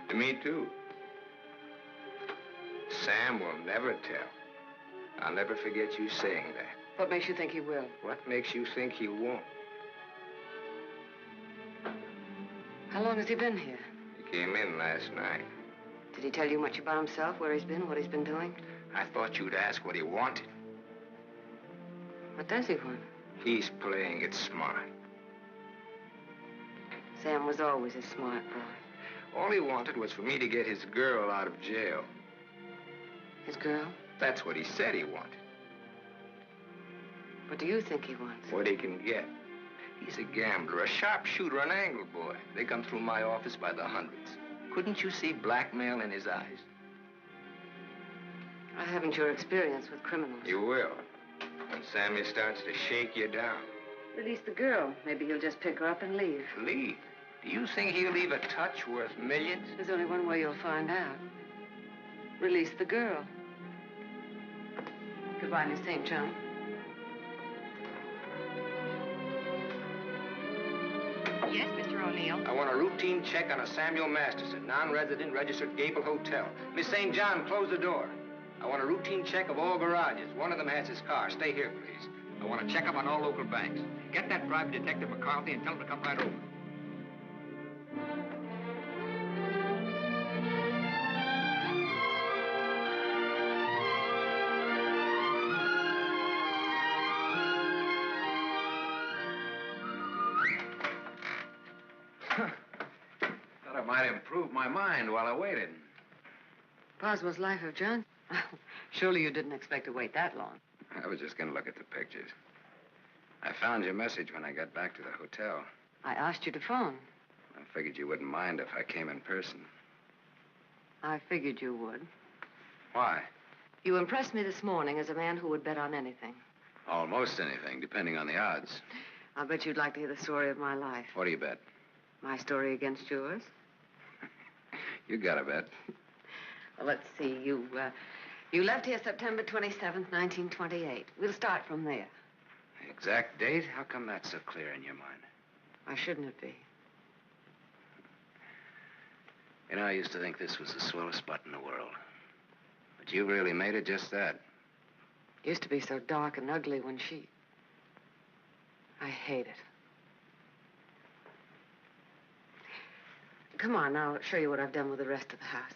To me, too. Sam will never tell. I'll never forget you saying that. What makes you think he will? What makes you think he won't? How long has he been here? He came in last night. Did he tell you much about himself, where he's been, what he's been doing? I thought you'd ask what he wanted. What does he want? He's playing it smart. Sam was always a smart boy. All he wanted was for me to get his girl out of jail. His girl? That's what he said he wanted. What do you think he wants? What he can get. He's a gambler, a sharpshooter, an angle boy. They come through my office by the hundreds. Couldn't you see blackmail in his eyes? I haven't your experience with criminals. You will. When Sammy starts to shake you down. Release the girl. Maybe he'll just pick her up and leave. Leave? Do you think he'll leave a touch worth millions? There's only one way you'll find out. Release the girl. Goodbye, Miss St. John. Yes, Mr. O'Neill. I want a routine check on a Samuel Masterson, non-resident, registered Gable Hotel. Miss St. John, close the door. I want a routine check of all garages. One of them has his car. Stay here, please. I want to check up on all local banks. Get that private detective McCarthy and tell him to come right over. Thought I might improve my mind while I waited. Boswell's Life of John? Surely you didn't expect to wait that long. I was just going to look at the pictures. I found your message when I got back to the hotel. I asked you to phone. I figured you wouldn't mind if I came in person. I figured you would. Why? You impressed me this morning as a man who would bet on anything. Almost anything, depending on the odds. I'll bet you'd like to hear the story of my life. What do you bet? My story against yours? You got a bet. Well, let's see. You left here September 27th, 1928. We'll start from there. The exact date? How come that's so clear in your mind? Why shouldn't it be? You know, I used to think this was the swellest spot in the world. But you really made it just that. It used to be so dark and ugly when she... I hate it. Come on, I'll show you what I've done with the rest of the house.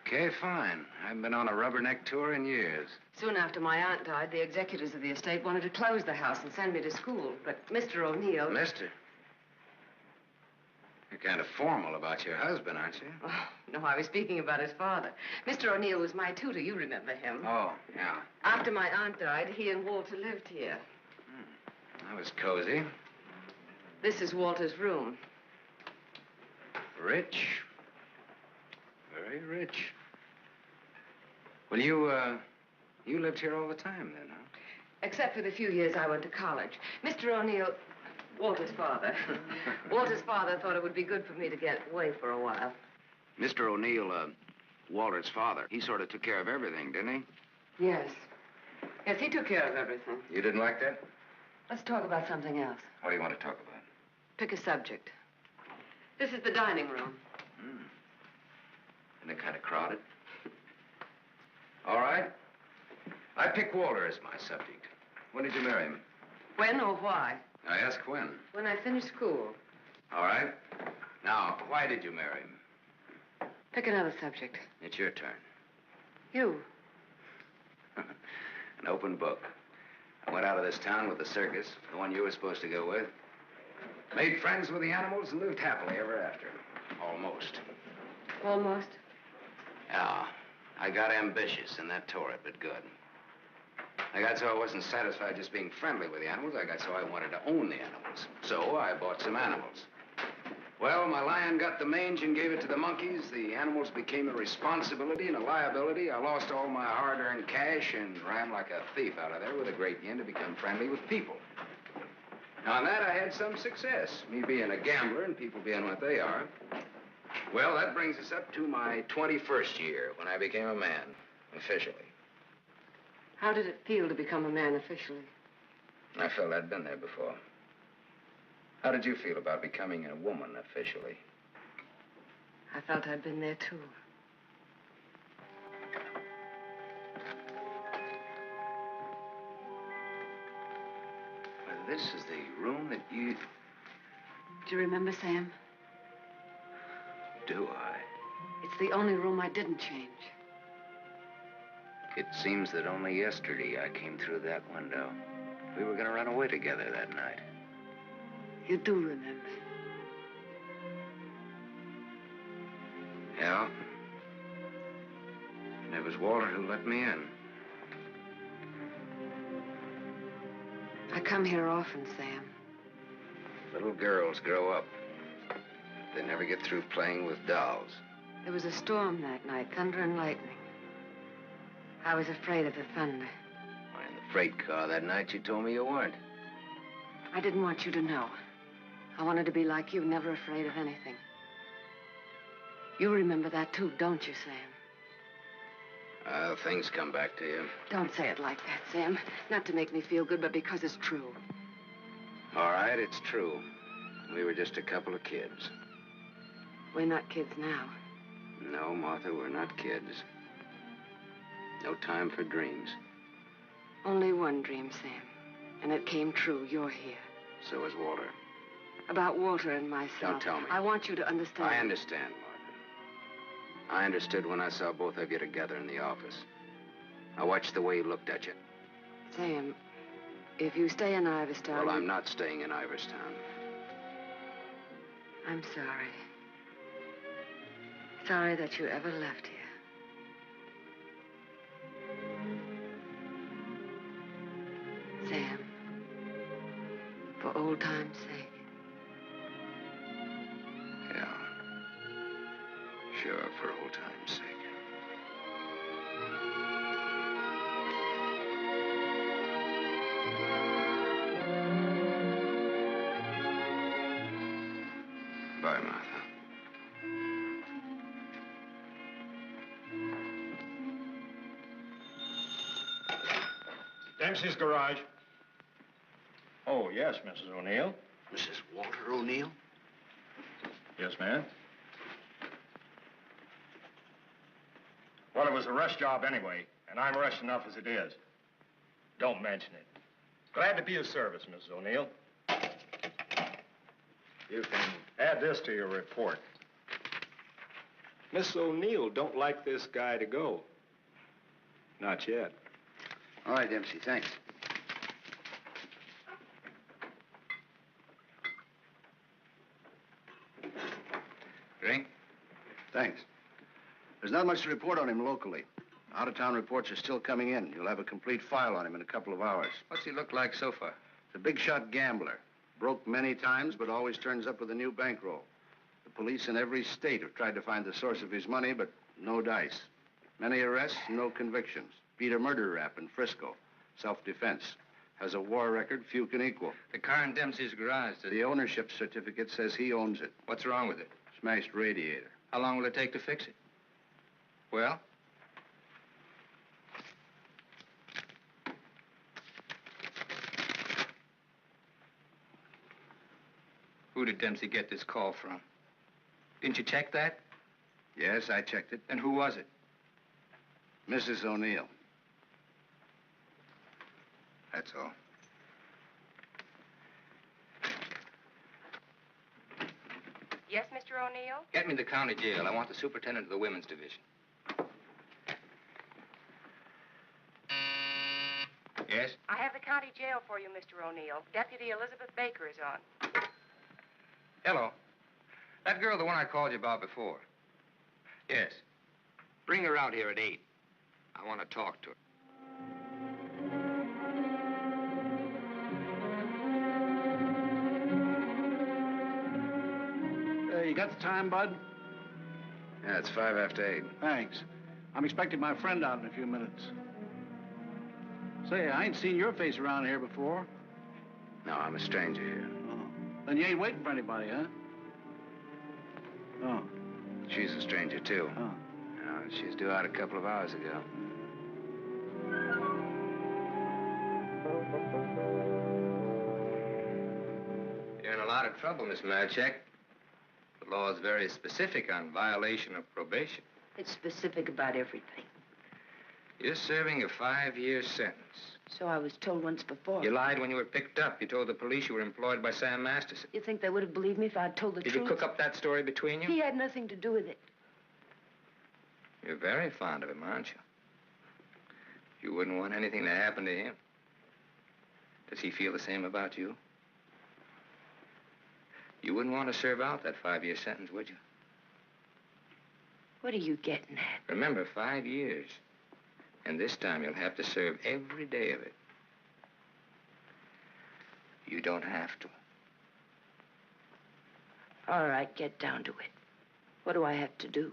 Okay, fine. I haven't been on a rubberneck tour in years. Soon after my aunt died, the executors of the estate wanted to close the house and send me to school. But Mr. O'Neill... Mister? You're kind of formal about your husband, aren't you? Oh, no, I was speaking about his father. Mr. O'Neill was my tutor. You remember him. Oh, yeah. After my aunt died, he and Walter lived here. That was cozy. This is Walter's room. Rich. Very rich. Well, you lived here all the time then, huh? Except for the few years I went to college. Mr. O'Neill, Walter's father. Walter's father thought it would be good for me to get away for a while. Mr. O'Neill, Walter's father, he sort of took care of everything, didn't he? Yes. Yes, he took care of everything. You didn't like that? Let's talk about something else. What do you want to talk about? Pick a subject. This is the dining room. Isn't it kind of crowded? All right. I pick Walter as my subject. When did you marry him? When or why? I ask when. When I finished school. All right. Now, why did you marry him? Pick another subject. It's your turn. You. An open book. I went out of this town with the circus, the one you were supposed to go with. Made friends with the animals and lived happily ever after. Almost. Almost? Yeah. I got ambitious, and that tore it, but good. I got so I wasn't satisfied just being friendly with the animals. I got so I wanted to own the animals. So I bought some animals. Well, my lion got the mange and gave it to the monkeys. The animals became a responsibility and a liability. I lost all my hard-earned cash and ran like a thief out of there with a great yen to become friendly with people. Now, on that, I had some success, me being a gambler and people being what they are. Well, that brings us up to my 21st year, when I became a man, officially. How did it feel to become a man officially? I felt I'd been there before. How did you feel about becoming a woman officially? I felt I'd been there, too. Well, this is the room that you... Do you remember, Sam? Do I? It's It's the only room I didn't change. It seems that only yesterday I came through that window. We were going to run away together that night. You do remember. Yeah. And it was Walter who let me in. I come here often, Sam. Little girls grow up. They never get through playing with dolls. There was a storm that night, thunder and lightning. I was afraid of the thunder. Why, in the freight car that night, you told me you weren't. I didn't want you to know. I wanted to be like you, never afraid of anything. You remember that too, don't you, Sam? Things come back to you. Don't say it like that, Sam. Not to make me feel good, but because it's true. All right, it's true. We were just a couple of kids. We're not kids now. No, Martha, we're not kids. No time for dreams. Only one dream, Sam. And it came true. You're here. So is Walter. About Walter and myself. Don't tell me. I want you to understand. I understand, Martha. I understood when I saw both of you together in the office. I watched the way he looked at you. Sam, if you stay in Iverstown... Well, I'm not staying in Iverstown. I'm sorry. Sorry that you ever left here. Sam, for old time's sake. Yeah. Sure, for old time's sake. Bye, Martha. Dempsey's garage. Oh, yes, Mrs. O'Neill. Mrs. Walter O'Neill? Yes, ma'am. Well, it was a rush job anyway, and I'm rushed enough as it is. Don't mention it. Glad to be of service, Mrs. O'Neill. You can add this to your report. Miss O'Neill don't like this guy to go. Not yet. All right, Dempsey, thanks. Drink? Thanks. There's not much to report on him locally. Out-of-town reports are still coming in. You'll have a complete file on him in a couple of hours. What's he look like so far? He's a big-shot gambler. Broke many times, but always turns up with a new bankroll. The police in every state have tried to find the source of his money, but no dice. Many arrests, no convictions. Beat a murder rap in Frisco. Self-defense. Has a war record few can equal. The car in Dempsey's garage. The ownership certificate says he owns it. What's wrong with it? Smashed radiator. How long will it take to fix it? Well? Who did Dempsey get this call from? Didn't you check that? Yes, I checked it. And who was it? Mrs. O'Neill. That's all. Yes, Mr. O'Neill? Get me to the county jail. I want the superintendent of the women's division. Yes? I have the county jail for you, Mr. O'Neill. Deputy Elizabeth Baker is on. Hello. That girl, the one I called you about before. Yes. Bring her out here at 8. I want to talk to her. You got the time, Bud? Yeah, it's 5 after 8. Thanks. I'm expecting my friend out in a few minutes. Say, I ain't seen your face around here before. No, I'm a stranger here. Oh. Then you ain't waiting for anybody, huh? Oh. She's a stranger, too. Oh. She was due out a couple of hours ago. You're in a lot of trouble, Miss Marchek. The law is very specific on violation of probation. It's specific about everything. You're serving a 5-year sentence. So I was told once before. You lied when you were picked up. You told the police you were employed by Sam Masterson. You think they would have believed me if I'd told the truth? Did you cook up that story between you? He had nothing to do with it. You're very fond of him, aren't you? You wouldn't want anything to happen to him. Does he feel the same about you? You wouldn't want to serve out that 5-year sentence, would you? What are you getting at? Remember, 5 years. And this time you'll have to serve every day of it. You don't have to. All right, get down to it. What do I have to do?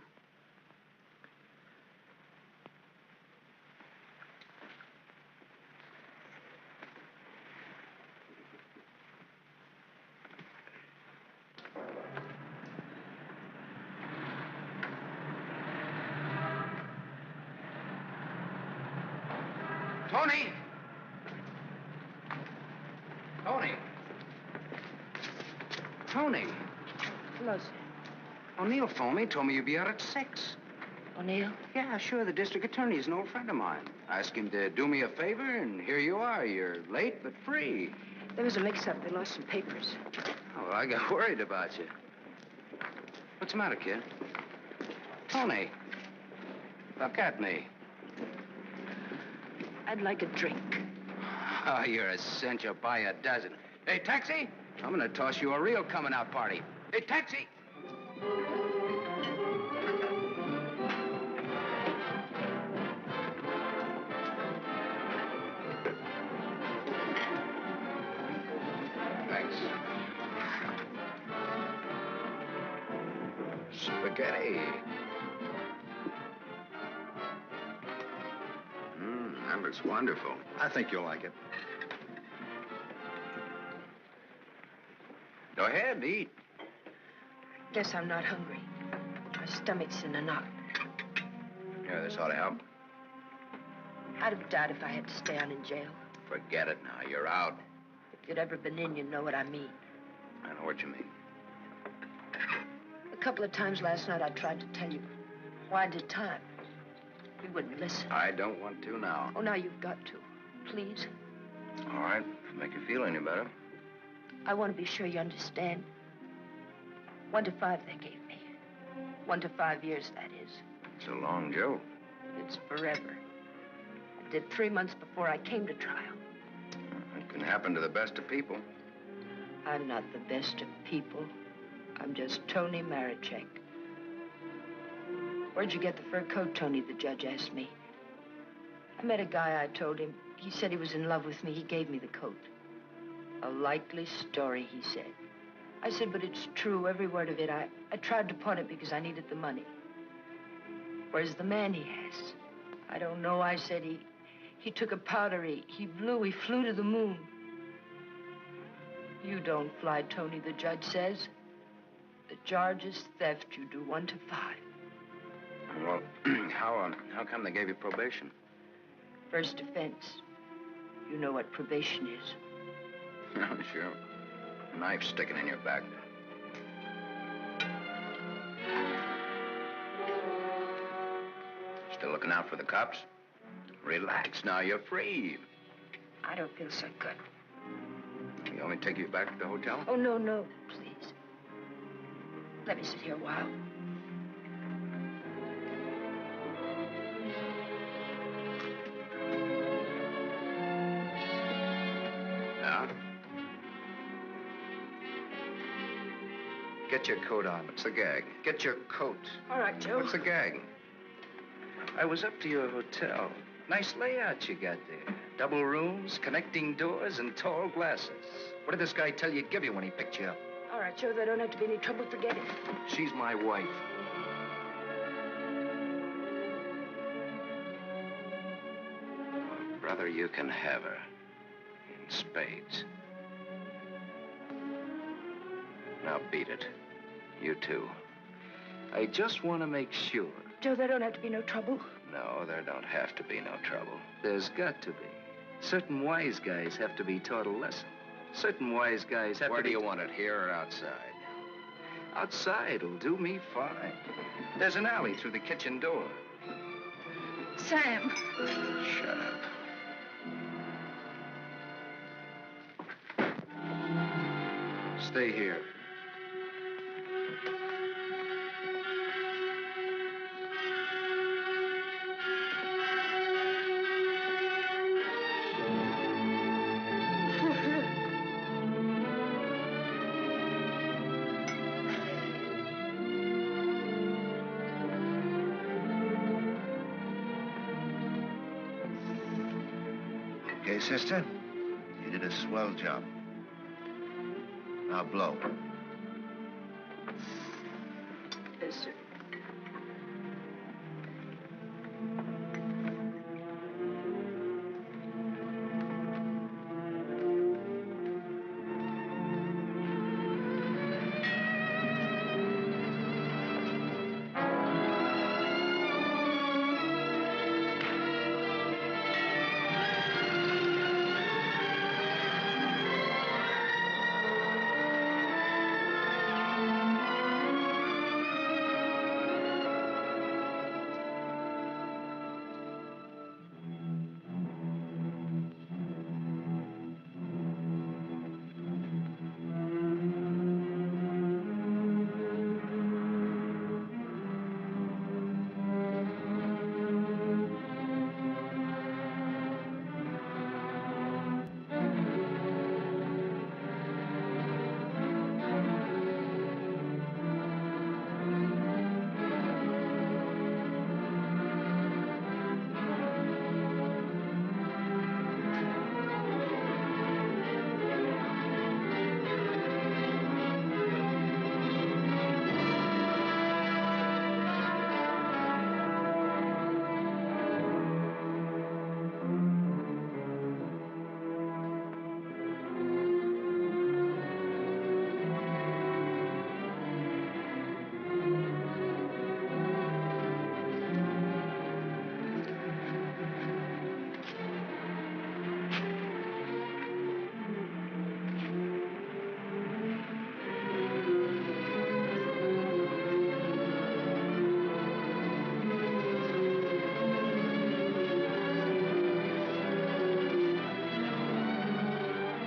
Tony! Tony! Tony! Hello, sir. O'Neill phoned me, told me you'd be out at 6. O'Neill? Yeah, sure. The district attorney's an old friend of mine. I asked him to do me a favor, and here you are. You're late, but free. There was a mix-up. They lost some papers. Oh, well, I got worried about you. What's the matter, kid? Tony, look at me. I'd like a drink. Oh, you're a cinch. You'll buy a dozen. Hey, taxi! I'm gonna toss you a real coming-out party. Hey, taxi! Thanks. Spaghetti. That looks wonderful. I think you'll like it. Go ahead, eat. Guess I'm not hungry. My stomach's in a knot. Here, this ought to help. I'd have died if I had to stay on in jail. Forget it now. You're out. If you'd ever been in, you'd know what I mean. I know what you mean. A couple of times last night I tried to tell you why I did time. You wouldn't listen. I don't want to now. Oh, now you've got to. Please. All right, if it make you feel any better. I want to be sure you understand. 1 to 5 they gave me. 1 to 5 years, that is. It's a long joke. It's forever. I did 3 months before I came to trial. It can happen to the best of people. I'm not the best of people. I'm just Tony Marichek. Where'd you get the fur coat, Tony? The judge asked me. I met a guy, I told him. He said he was in love with me. He gave me the coat. A likely story, he said. I said, but it's true, every word of it. I tried to pawn it because I needed the money. Where's the man he has? I don't know, I said. He took a powder, he flew to the moon. You don't fly, Tony, the judge says. The charge is theft. You do 1 to 5. Well, how come they gave you probation? First offense. You know what probation is. Oh, sure. A knife sticking in your back. Still looking out for the cops? Relax now, you're free. I don't feel so good. You want me to take you back to the hotel? Oh, no, please. Let me sit here a while. Get your coat on. What's the gag? Get your coat. All right, Joe. What's the gag? I was up to your hotel. Nice layout you got there. Double rooms, connecting doors, and tall glasses. What did this guy tell you he'd give you when he picked you up? All right, Joe, there don't have to be any trouble. Forget it. She's my wife. Well, brother, you can have her. In spades. Now beat it. You too. I just want to make sure. Joe, there don't have to be no trouble. No, there don't have to be no trouble. There's got to be. Certain wise guys have to be taught a lesson. Certain wise guys have to be... Where do you want it, here or outside? Outside will do me fine. There's an alley through the kitchen door. Sam. Shut up. Stay here. Okay, sister? You did a swell job. Now blow. Yes, sir.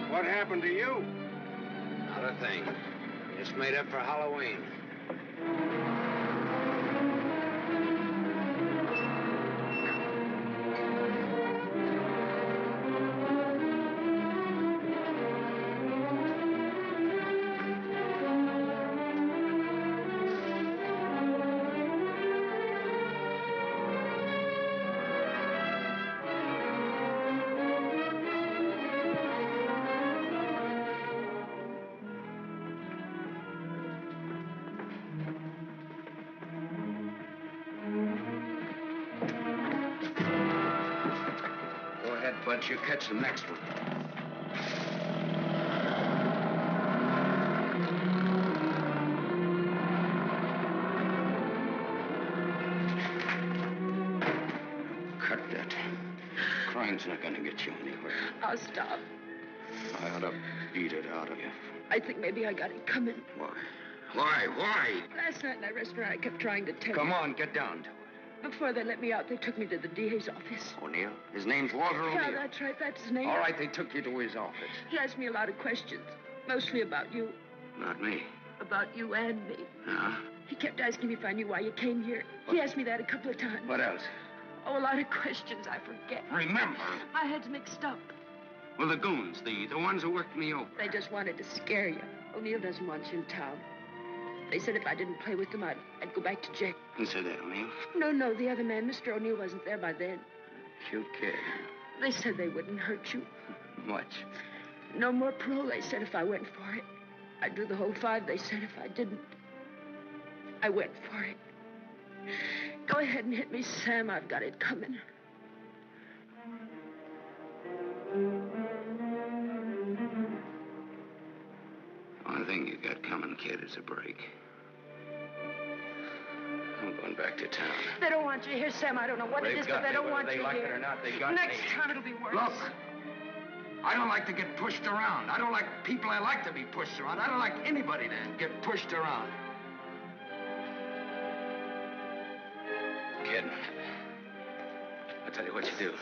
What happened to you? Not a thing. Just made up for Halloween. Go ahead, Bud. You catch the next one. Cut that. Crying's not gonna get you anywhere. I'll stop. I ought to beat it out of you. I think maybe I got it coming. Why? Why? Last night in that restaurant, I kept trying to tell Come you. on, get down to it. Before they let me out, they took me to the DA's office. O'Neill? His name's Walter O'Neill. Yeah, that's right. That's his name. All right, they took you to his office. He asked me a lot of questions, mostly about you. Not me. About you and me. Huh? He kept asking me if I knew why you came here. He asked me that a couple of times. What else? Oh, a lot of questions I forget. Remember. My head's mixed up. Well, the goons, the ones who worked me over. They just wanted to scare you. O'Neill doesn't want you in town. They said if I didn't play with them, I'd go back to jail. Who said that, O'Neill? No, the other man, Mr. O'Neill, wasn't there by then. Cute kid. They said they wouldn't hurt you. Much. No more parole, they said, if I went for it. I'd do the whole 5, they said, if I didn't. I went for it. Go ahead and hit me, Sam. I've got it coming. One thing you got coming, kid, is a break. I'm going back to town. They don't want you here, Sam. I don't know what it is, but they don't want you here. Whether they like it or not, they got Next me. time it'll be worse. Look, I don't like to get pushed around. I don't like people I like to be pushed around. I don't like anybody to get pushed around. Kid, I'll tell you what you do.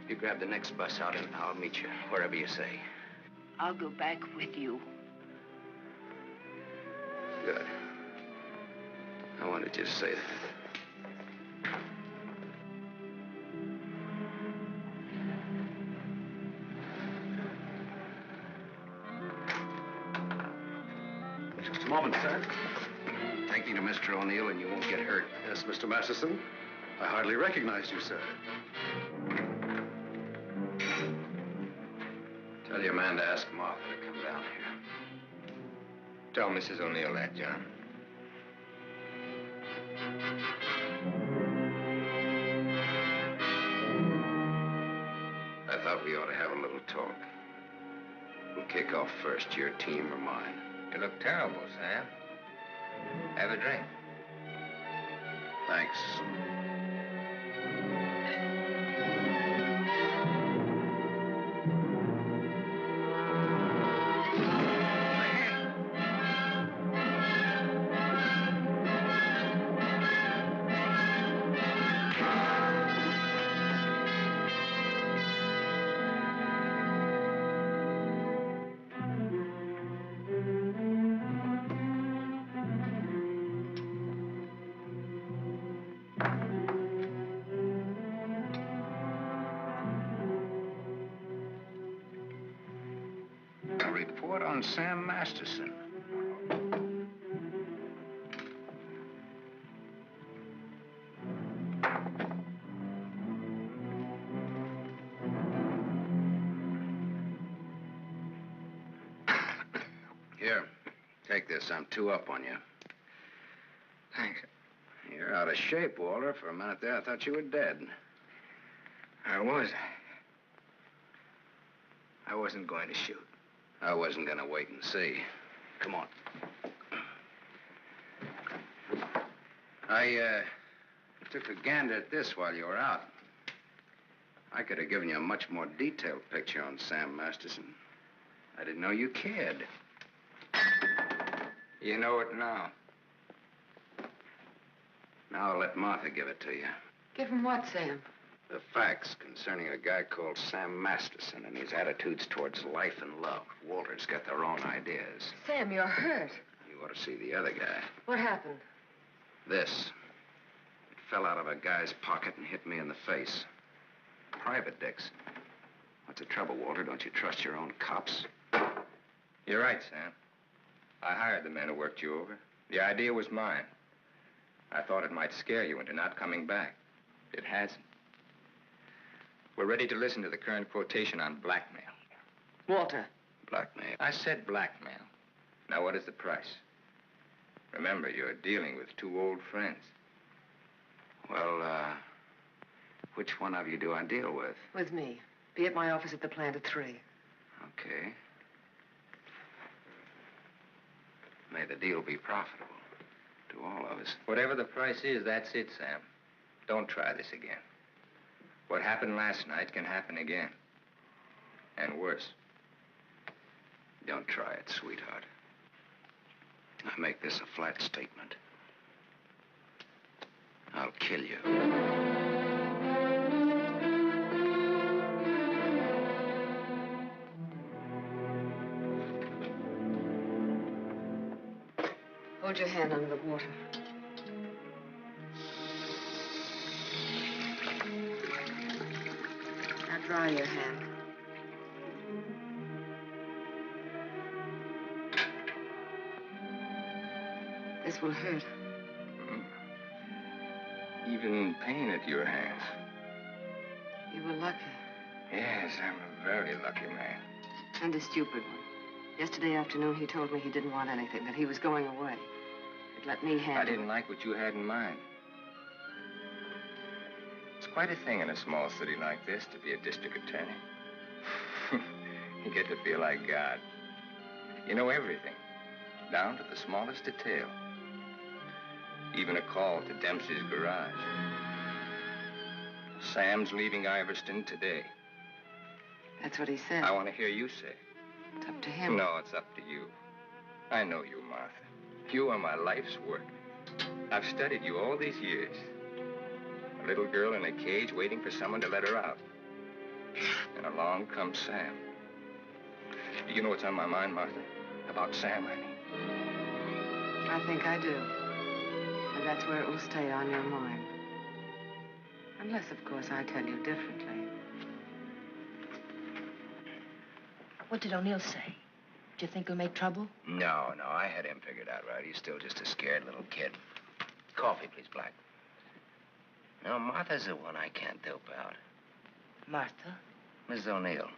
You grab the next bus out and I'll meet you wherever you say. I'll go back with you. Good. I wanted you to say that. Just a moment, sir. Take you to Mr. O'Neill and you won't get hurt. Yes, Mr. Masterson. I hardly recognized you, sir. Tell your man to ask Martha to come down here. Tell Mrs. O'Neill that, John. I thought we ought to have a little talk. We'll kick off first, your team or mine. You look terrible, Sam. Have a drink. Thanks. A report on Sam Masterson. Here, take this. I'm 2 up on you. Thanks. You're out of shape, Walter. For a minute there, I thought you were dead. I was. I wasn't going to shoot. I wasn't going to wait and see. Come on. I took a gander at this while you were out. I could have given you a much more detailed picture on Sam Masterson. I didn't know you cared. You know it now. Now I'll let Martha give it to you. Give him what, Sam? The facts concerning a guy called Sam Masterson and his attitudes towards life and love. Walter's got their own ideas. Sam, you're hurt. You ought to see the other guy. What happened? This. It fell out of a guy's pocket and hit me in the face. Private Dixon. What's the trouble, Walter? Don't you trust your own cops? You're right, Sam. I hired the men who worked you over. The idea was mine. I thought it might scare you into not coming back. It hasn't. We're ready to listen to the current quotation on blackmail. Walter. Blackmail. I said blackmail. Now, what is the price? Remember, you're dealing with 2 old friends. Well, which one of you do I deal with? With me. Be at my office at the plant at 3. Okay. May the deal be profitable to all of us. Whatever the price is, that's it, Sam. Don't try this again. What happened last night can happen again. And worse. Don't try it, sweetheart. I make this a flat statement. I'll kill you. Hold your hand under the water. Now dry your hand. This will hurt. Even pain at your hands. You were lucky. Yes, I'm a very lucky man. And a stupid one. Yesterday afternoon, he told me he didn't want anything, that he was going away. He'd let me handle it. I didn't like what you had in mind. It's quite a thing in a small city like this to be a district attorney. You get to feel like God. You know everything, down to the smallest detail. Even a call to Dempsey's garage. Sam's leaving Iverston today. That's what he said. I want to hear you say. It's up to him. No, it's up to you. I know you, Martha. You are my life's work. I've studied you all these years. A little girl in a cage waiting for someone to let her out. And along comes Sam. Do you know what's on my mind, Martha? About Sam, I mean. I think I do. And that's where it will stay on your mind. Unless, of course, I tell you differently. What did O'Neill say? Do you think he'll make trouble? No, I had him figured out right. He's still just a scared little kid. Coffee, please, Black. No, Martha's the one I can't dope out. Martha? Mrs. O'Neill.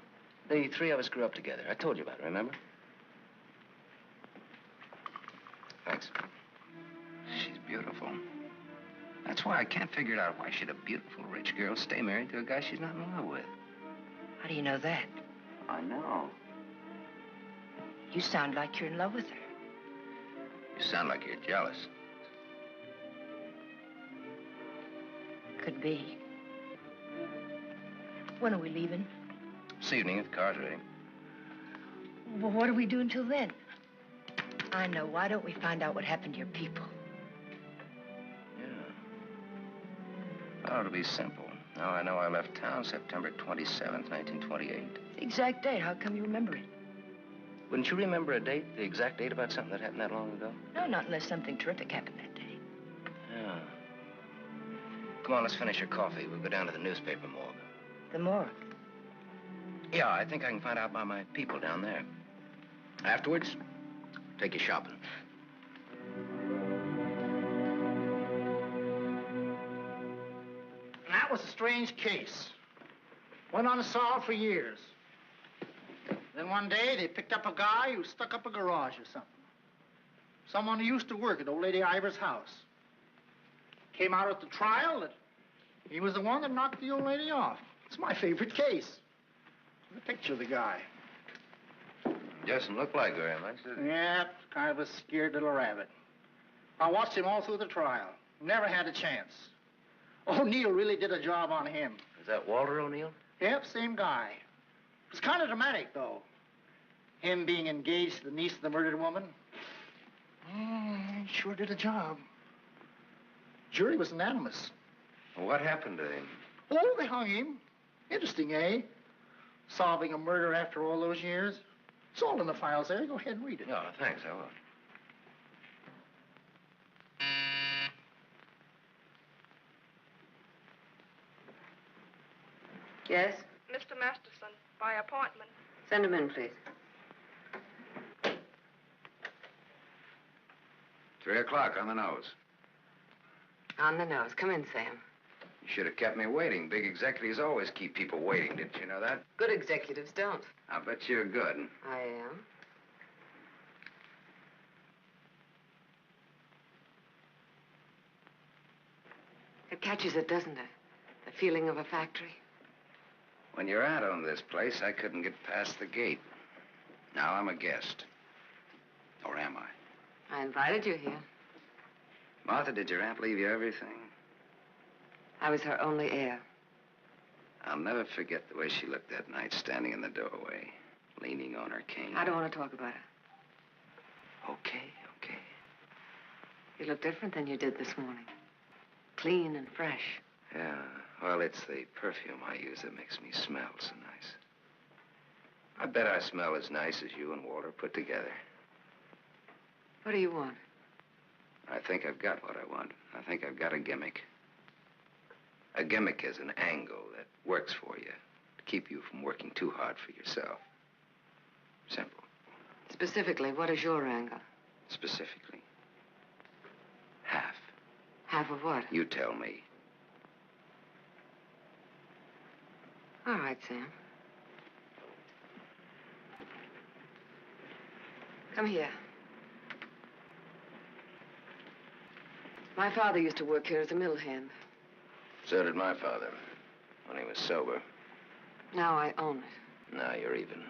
The three of us grew up together. I told you about it, remember? Thanks. She's beautiful. That's why I can't figure it out why should a beautiful rich girl stay married to a guy she's not in love with. How do you know that? I know. You sound like you're in love with her. You sound like you're jealous. Could be. When are we leaving? This evening, if the car's ready. Well, what do we do until then? I know. Why don't we find out what happened to your people? Yeah. Oh, it'll be simple. Now I know I left town September 27th, 1928. The exact date. How come you remember it? Wouldn't you remember a date, the exact date about something that happened that long ago? No, not unless something terrific happened that day. Yeah. Come on, let's finish your coffee. We'll go down to the newspaper morgue. The morgue? Yeah, I think I can find out about my people down there. Afterwards, take you shopping. That was a strange case. Went unsolved for years. Then one day, they picked up a guy who stuck up a garage or something. Someone who used to work at old lady Ivers' house. Came out at the trial that he was the one that knocked the old lady off. It's my favorite case. The picture of the guy. Doesn't look like very much, does it? Yeah, kind of a scared little rabbit. I watched him all through the trial. Never had a chance. O'Neill really did a job on him. Is that Walter O'Neill? Yep, same guy. It was kind of dramatic, though. Him being engaged to the niece of the murdered woman. He sure did a job. Jury was unanimous. What happened to him? Oh, they hung him. Interesting, eh? Solving a murder after all those years. It's all in the files there. Go ahead and read it. No, thanks, I will. Yes? Mr. Masterson, by appointment. Send him in, please. 3 o'clock on the nose. On the nose. Come in, Sam. You should have kept me waiting. Big executives always keep people waiting. Didn't you know that? Good executives don't. I bet you're good. I am. It catches it, doesn't it? The feeling of a factory. When your aunt owned this place, I couldn't get past the gate. Now I'm a guest. Or am I? I invited you here. Martha, did your aunt leave you everything? I was her only heir. I'll never forget the way she looked that night, standing in the doorway, leaning on her cane. I don't want to talk about it. Okay. You look different than you did this morning. Clean and fresh. Yeah, well, it's the perfume I use that makes me smell so nice. I bet I smell as nice as you and Walter put together. What do you want? I think I've got what I want. I think I've got a gimmick. A gimmick is an angle that works for you to keep you from working too hard for yourself. Simple. Specifically, what is your angle? Specifically, half. Half of what? You tell me. All right, Sam. Come here. My father used to work here as a mill hand. So did my father, when he was sober. Now I own it. Now you're even.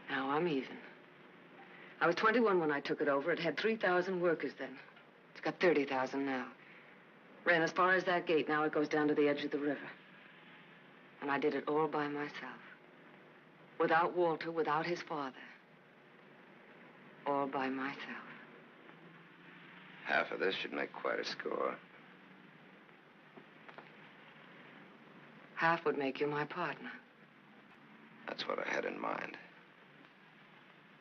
Now I'm even. I was 21 when I took it over. It had 3,000 workers then. It's got 30,000 now. Ran as far as that gate. Now it goes down to the edge of the river. And I did it all by myself. Without Walter, without his father. All by myself. Half of this should make quite a score. Half would make you my partner. That's what I had in mind.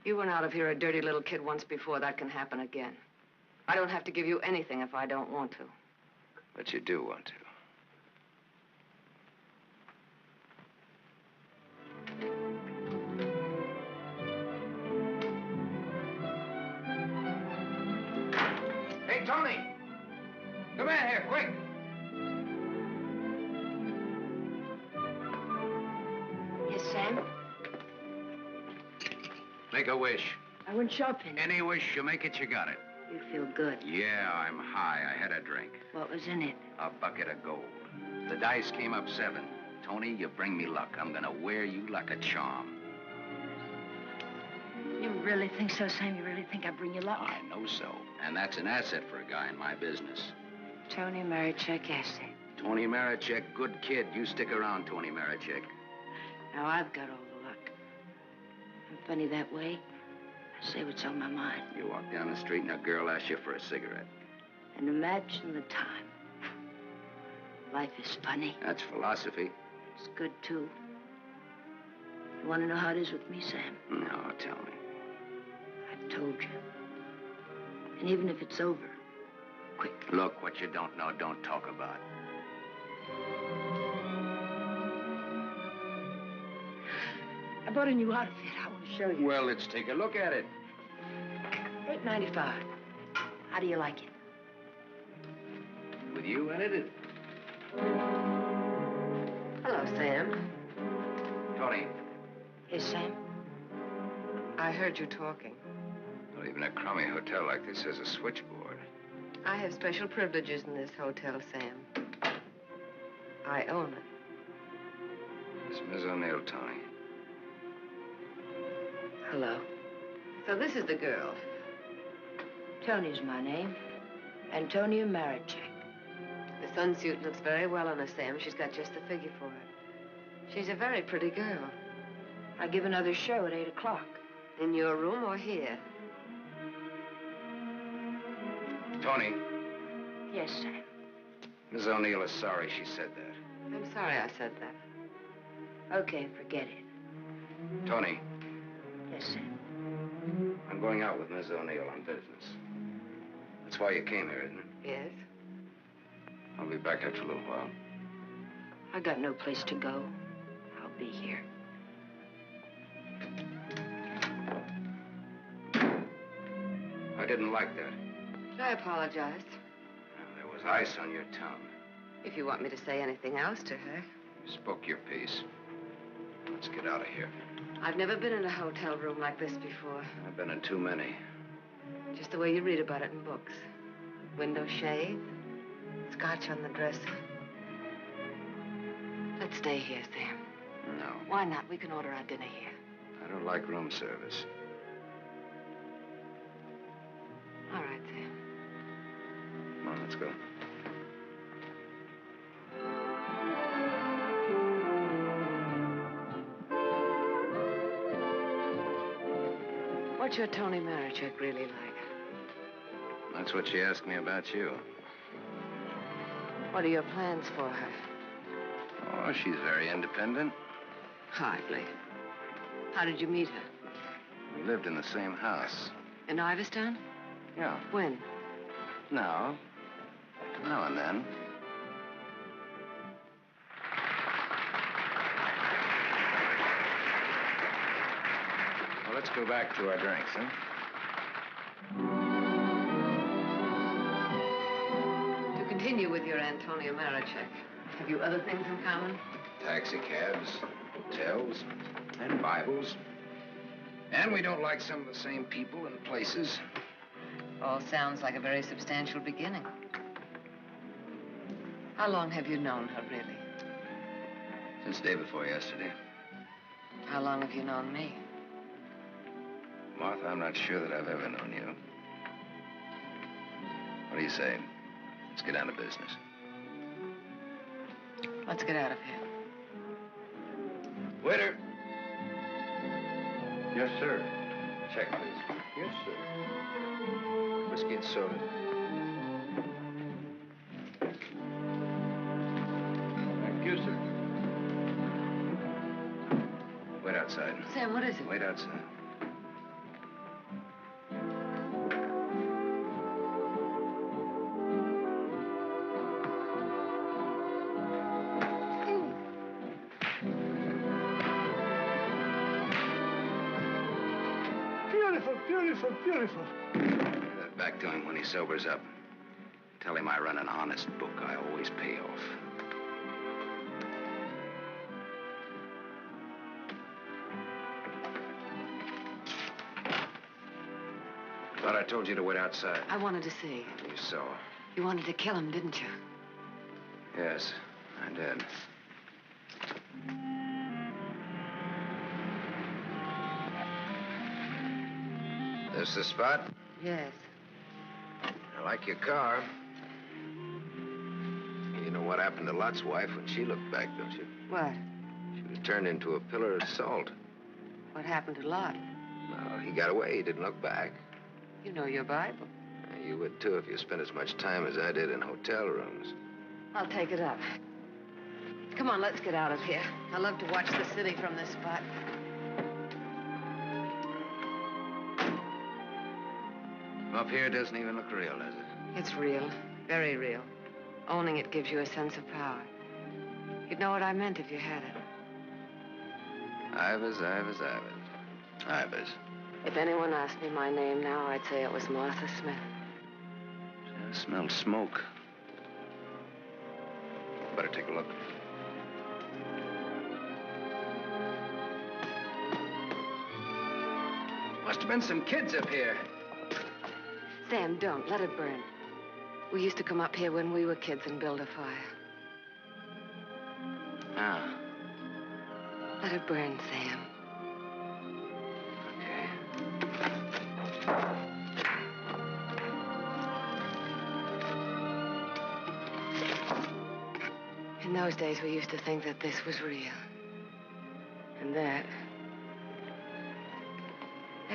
You went out of here a dirty little kid once before. That can happen again. I don't have to give you anything if I don't want to. But you do want to. Hey, Tony! Come in here, quick! Make a wish. I went shopping. Any wish you make it, you got it. You feel good. Yeah, I'm high. I had a drink. What was in it? A bucket of gold. The dice came up 7. Tony, you bring me luck. I'm gonna wear you like a charm. You really think so, Sam? You really think I bring you luck? I know so. And that's an asset for a guy in my business. Tony Marichek asset. Tony Marichek, good kid. You stick around, Tony Marichek. Now I've got all the luck. I'm funny that way. I say what's on my mind. You walk down the street and a girl asks you for a cigarette. And imagine the time. Life is funny. That's philosophy. It's good, too. You want to know how it is with me, Sam? No, tell me. I've told you. And even if it's over, quick. Look, what you don't know, don't talk about. I bought a new outfit. I want to show you. Well, let's take a look at it. $8.95. How do you like it? With you in it? Hello, Sam. Tony. Yes, Sam? I heard you talking. Well, even a crummy hotel like this has a switchboard. I have special privileges in this hotel, Sam. I own it. It's Miss O'Neill, Tony. Hello. So this is the girl. Tony's my name. Antonia Marichek. The sunsuit looks very well on her, Sam. She's got just the figure for it. She's a very pretty girl. I give another show at 8 o'clock. In your room or here? Tony. Yes, Sam. Miss O'Neill is sorry she said that. I'm sorry I said that. Okay, forget it. Tony. Yes, Sam. I'm going out with Miss O'Neill on business. That's why you came here, isn't it? Yes. I'll be back after a little while. I got no place to go. I'll be here. I didn't like that. I apologize. There was ice on your tongue. If you want me to say anything else to her. You spoke your piece. Let's get out of here. I've never been in a hotel room like this before. I've been in too many. Just the way you read about it in books. Window shade, scotch on the dresser. Let's stay here, Sam. No. Why not? We can order our dinner here. I don't like room service. All right, Sam. Come on, let's go. What's your Tony Marichek really like? That's what she asked me about you. What are your plans for her? Oh, she's very independent. Hardly. How did you meet her? We lived in the same house. In Iverstown? Yeah. When? Now and then. Well, let's go back to our drinks, huh? To continue with your Antonia Marichek, have you other things in common? Taxicabs, hotels, and Bibles. And we don't like some of the same people and places. All sounds like a very substantial beginning. How long have you known her, really? Since day before yesterday. How long have you known me? Martha, I'm not sure that I've ever known you. What do you say? Let's get down to business. Let's get out of here. Waiter. Yes, sir. Check, please. Yes, sir. Whiskey and soda. Thank you, sir. Wait outside. Sam, what is it? Wait outside. Beautiful, beautiful. Give that back to him when he sobers up. Tell him I run an honest book. I always pay off. told you to wait outside. I wanted to see. You saw. You wanted to kill him, didn't you? Yes, I did. This the spot? Yes. I like your car. You know what happened to Lot's wife when she looked back, don't you? What? She was turned into a pillar of salt. What happened to Lot? No, he got away. He didn't look back. You know your Bible. You would, too, if you spent as much time as I did in hotel rooms. I'll take it up. Come on, let's get out of here. I love to watch the city from this spot. Up here doesn't even look real, does it? It's real. Very real. Owning it gives you a sense of power. You'd know what I meant if you had it. Ivers. If anyone asked me my name now, I'd say it was Martha Smith. I smelled smoke. Better take a look. Must have been some kids up here. Sam, don't. Let it burn. We used to come up here when we were kids and build a fire. Ah. Let it burn, Sam. In those days, we used to think that this was real. And that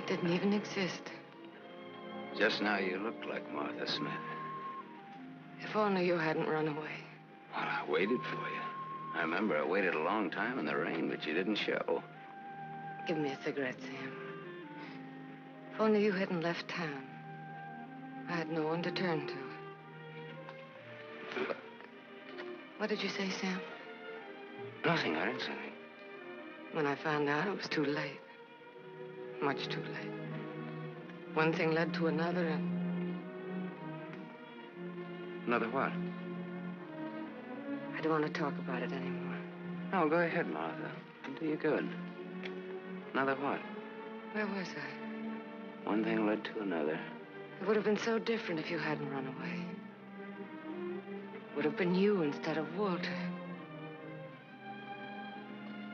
didn't even exist. Just now you looked like Martha Smith. If only you hadn't run away. Well, I waited for you. I remember I waited a long time in the rain, but you didn't show. Give me a cigarette, Sam. If only you hadn't left town. I had no one to turn to. What did you say, Sam? Nothing. I didn't say anything. When I found out, it was too late. Much too late. One thing led to another, and... Another what? I don't want to talk about it anymore. No, go ahead, Martha. It'll do you good. Another what? Where was I? One thing led to another. It would have been so different if you hadn't run away. It would have been you instead of Walter.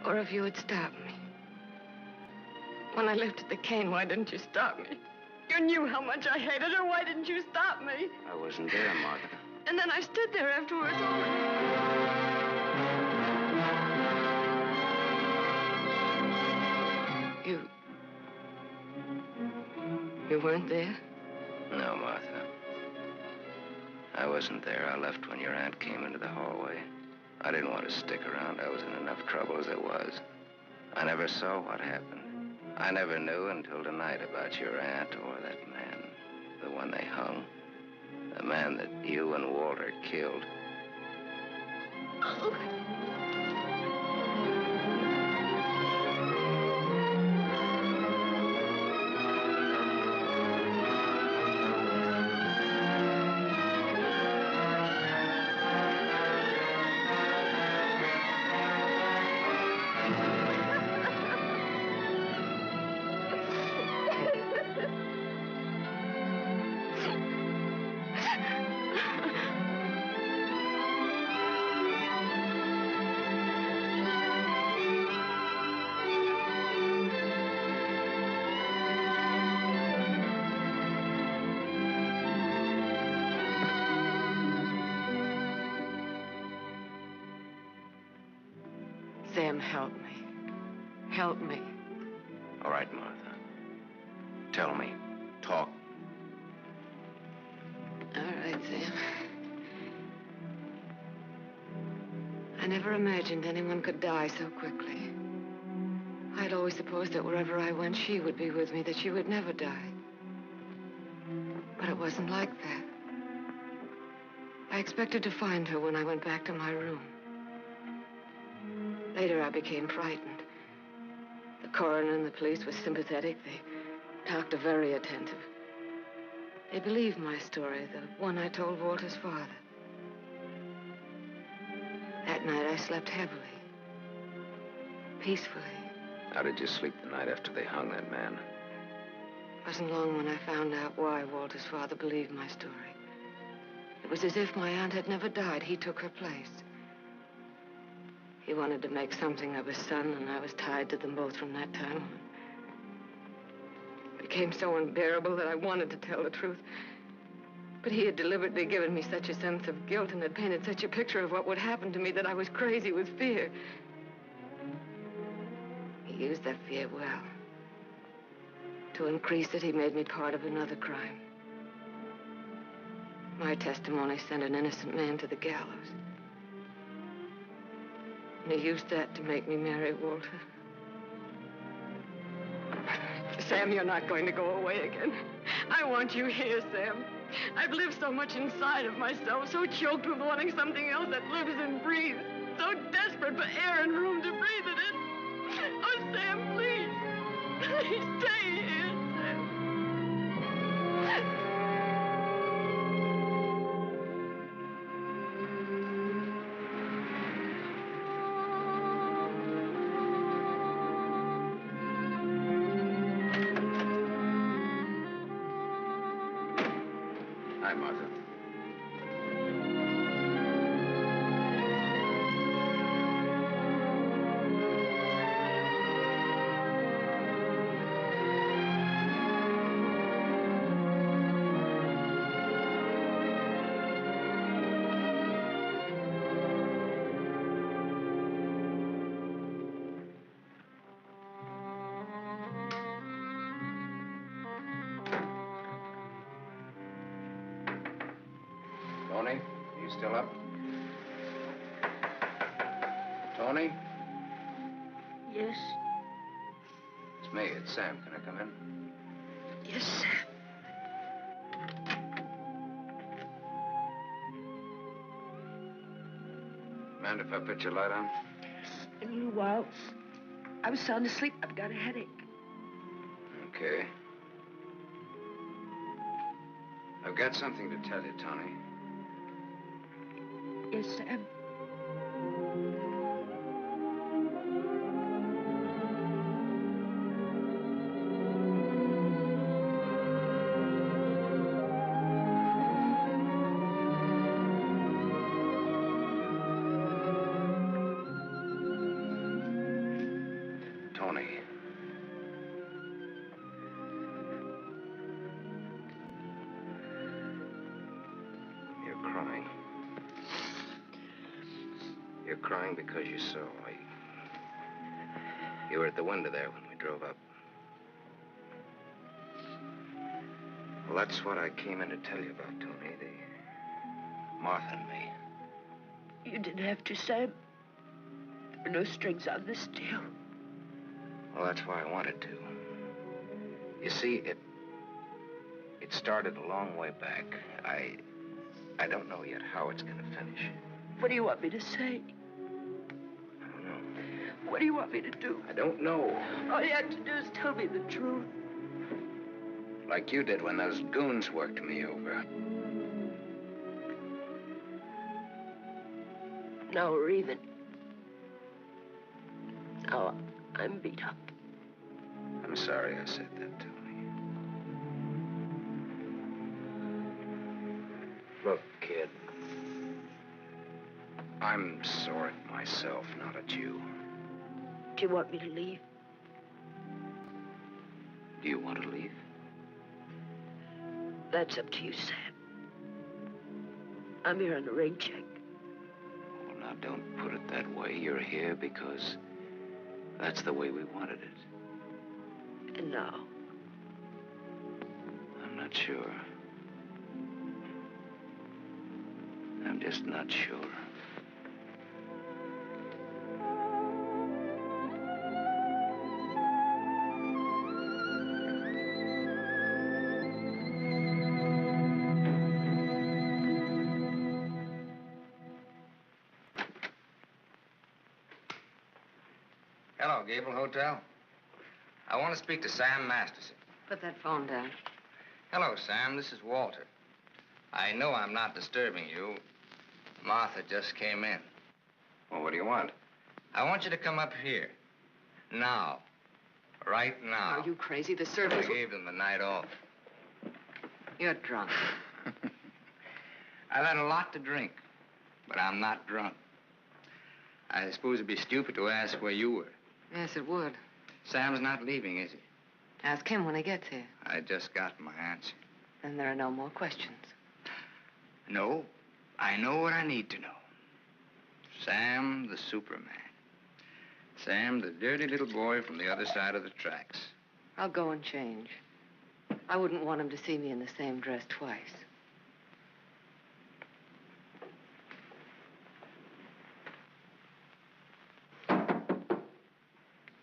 Or if you had stopped me. When I lifted the cane, why didn't you stop me? You knew how much I hated her. Why didn't you stop me? I wasn't there, Martha. And then I stood there afterwards. You weren't there? No, Martha. I wasn't there. I left when your aunt came into the hallway. I didn't want to stick around. I was in enough trouble as it was. I never saw what happened. I never knew until tonight about your aunt or that man, the one they hung. The man that you and Walter killed. Oh. Sam, help me. Help me. All right, Martha. Tell me. Talk. All right, Sam. I never imagined anyone could die so quickly. I'd always supposed that wherever I went, she would be with me, that she would never die. But it wasn't like that. I expected to find her when I went back to my room. Later, I became frightened. The coroner and the police were sympathetic. They talked very attentive. They believed my story, the one I told Walter's father. That night, I slept heavily, peacefully. How did you sleep the night after they hung that man? It wasn't long when I found out why Walter's father believed my story. It was as if my aunt had never died. He took her place. He wanted to make something of his son, and I was tied to them both from that time on. It became so unbearable that I wanted to tell the truth. But he had deliberately given me such a sense of guilt and had painted such a picture of what would happen to me that I was crazy with fear. He used that fear well. To increase it, he made me part of another crime. My testimony sent an innocent man to the gallows. And he used that to make me marry Walter. Sam, you're not going to go away again. I want you here, Sam. I've lived so much inside of myself, so choked with wanting something else that lives and breathes, so desperate for air and room to breathe it in. Oh, Sam, please. Please stay here, Sam. Hi, Martha. Tony, are you still up? Tony? Yes? It's me. It's Sam. Can I come in? Yes, Sam. Mind if I put your light on? In a little while. I was sound asleep. I've got a headache. Okay. I've got something to tell you, Tony. Yes, Sam. Tony. You're crying. You're crying because you saw me. You were at the window there when we drove up. Well, that's what I came in to tell you about, Tony. The Martha and me. You didn't have to, Sam. There are no strings on this deal. Well, that's why I wanted to. You see, it started a long way back. I don't know yet how it's gonna finish. What do you want me to say? I don't know. What do you want me to do? I don't know. All you have to do is tell me the truth. Like you did when those goons worked me over. Now we're even. Now I'm beat up. I'm sorry I said that, Tony. Look, kid. I'm sore at myself, not at you. Do you want me to leave? Do you want to leave? That's up to you, Sam. I'm here on a rain check. Well, now, don't put it that way. You're here because that's the way we wanted it. And now? I'm not sure. I'm just not sure. Hello, Gable Hotel. I want to speak to Sam Masterson. Put that phone down. Hello, Sam. This is Walter. I know I'm not disturbing you. Martha just came in. Well, what do you want? I want you to come up here. Now. Right now. Are you crazy? The servants... I gave them the night off. You're drunk. I've had a lot to drink, but I'm not drunk. I suppose it'd be stupid to ask where you were. Yes, it would. Sam's not leaving, is he? Ask him when he gets here. I just got my answer. Then there are no more questions. No, I know what I need to know. Sam, the Superman. Sam, the dirty little boy from the other side of the tracks. I'll go and change. I wouldn't want him to see me in the same dress twice.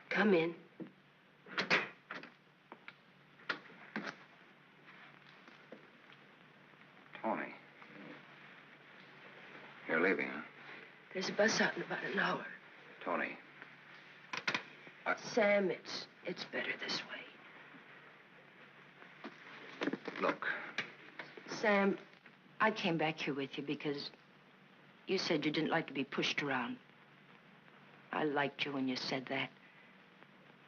Come in. Tony. You're leaving, huh? There's a bus out in about an hour. Tony. Sam, it's better this way. Look. Sam, I came back here with you because you said you didn't like to be pushed around. I liked you when you said that.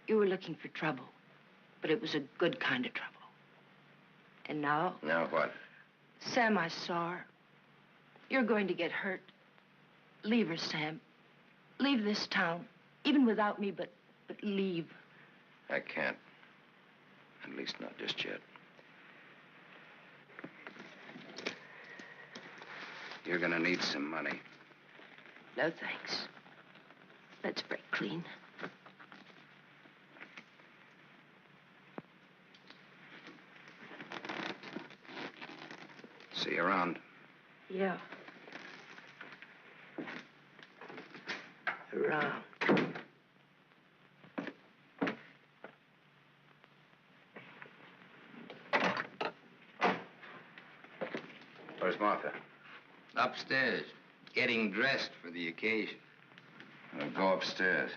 You were looking for trouble, but it was a good kind of trouble. And now? Now what? Sam, I saw her. You're going to get hurt. Leave her, Sam. Leave this town, even without me, but leave. I can't. At least not just yet. You're gonna need some money. No, thanks. Let's break clean. See you around. Yeah. Around. Where's Martha? Upstairs, getting dressed for the occasion. I'll go upstairs.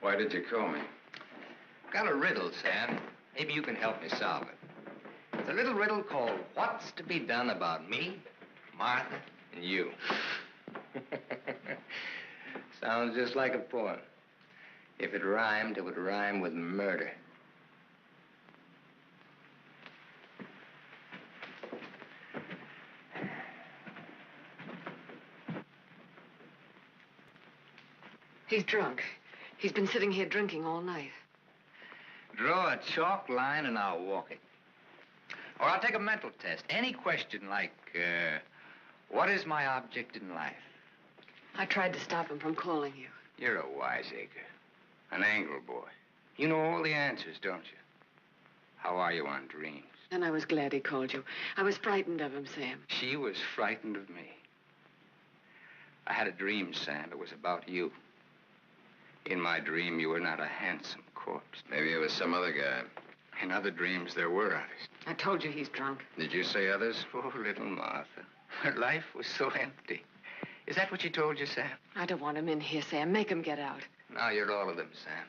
Why did you call me? Got a riddle, Sam. Maybe you can help me solve it. It's a little riddle called What's to Be Done About Me, Martha, and You. Sounds just like a poem. If it rhymed, it would rhyme with murder. He's drunk. He's been sitting here drinking all night. Draw a chalk line and I'll walk it. Or I'll take a mental test. Any question like, what is my object in life? I tried to stop him from calling you. You're a wiseacre. An angle boy. You know all the answers, don't you? How are you on dreams? And I was glad he called you. I was frightened of him, Sam. She was frightened of me. I had a dream, Sam. It was about you. In my dream, you were not a handsome corpse. Maybe it was some other guy. In other dreams, there were others. I told you he's drunk. Did you say others? Poor little Martha. Her life was so empty. Is that what she told you, Sam? I don't want him in here, Sam. Make him get out. Now you're all of them, Sam.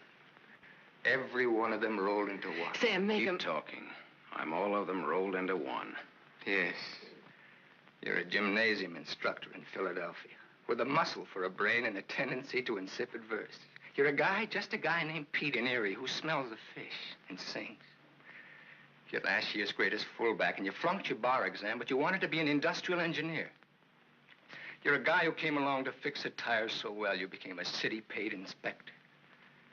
Every one of them rolled into one. Sam, make him... Keep talking. I'm all of them rolled into one. Yes. You're a gymnasium instructor in Philadelphia with a muscle for a brain and a tendency to insipid verse. You're a guy, just a guy named Pete in Erie who smells the fish and sings. You're last year's greatest fullback, and you flunked your bar exam, but you wanted to be an industrial engineer. You're a guy who came along to fix a tire so well you became a city-paid inspector.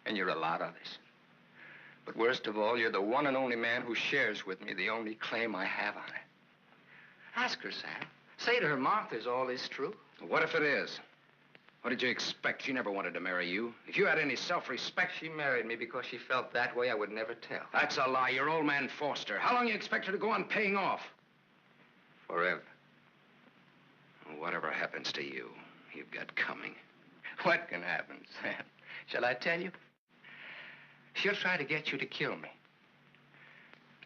And you're a lot others. But worst of all, you're the one and only man who shares with me the only claim I have on her. Ask her, Sam. Say to her, Martha, is all this true? What if it is? What did you expect? She never wanted to marry you. If you had any self-respect... She married me because she felt that way. I would never tell. That's a lie. Your old man forced her. How long you expect her to go on paying off? Forever. Whatever happens to you, you've got coming. What can happen, Sam? Shall I tell you? She'll try to get you to kill me.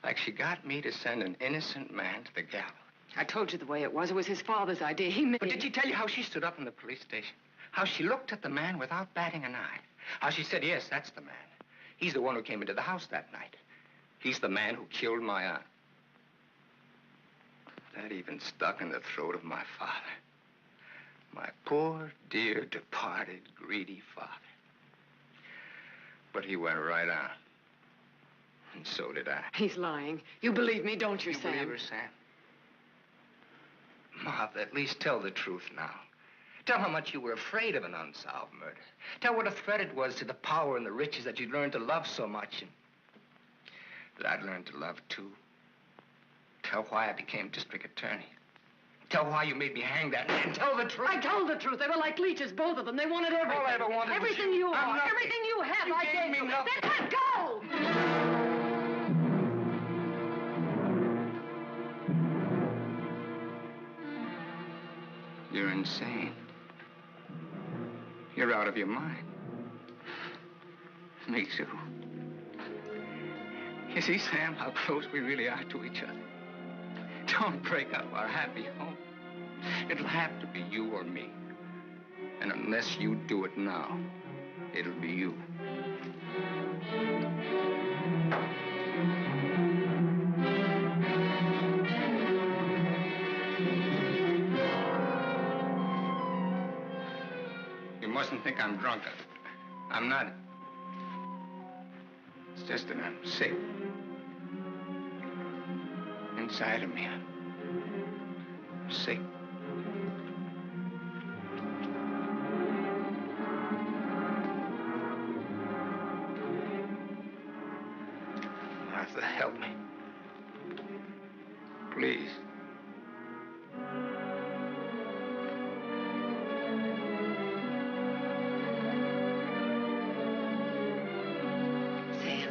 Like she got me to send an innocent man to the gallows. I told you the way it was. It was his father's idea. He made... But did she tell you how she stood up in the police station? How she looked at the man without batting an eye? How she said, yes, that's the man. He's the one who came into the house that night. He's the man who killed my aunt. That even stuck in the throat of my father. My poor, dear, departed, greedy father. But he went right on. And so did I. He's lying. You believe me, don't you, Sam? Believe her, Sam? Martha, at least tell the truth now. Tell how much you were afraid of an unsolved murder. Tell what a threat it was to the power and the riches that you'd learned to love so much and that I'd learned to love, too. Tell why I became district attorney. Tell why you made me hang that man. Tell the truth. I told the truth. They were like leeches, both of them. They wanted everything. All I ever wanted was everything you are, nothing. everything you have, You I gave me you. nothing. Then let go! You're insane. You're out of your mind. Me too. You see, Sam, how close we really are to each other. Don't break up our happy home. It'll have to be you or me. And unless you do it now, it'll be you. You mustn't think I'm drunk. I'm not. It's just that I'm sick. Inside of me, I'm sick. Martha, help me. Please. Sam,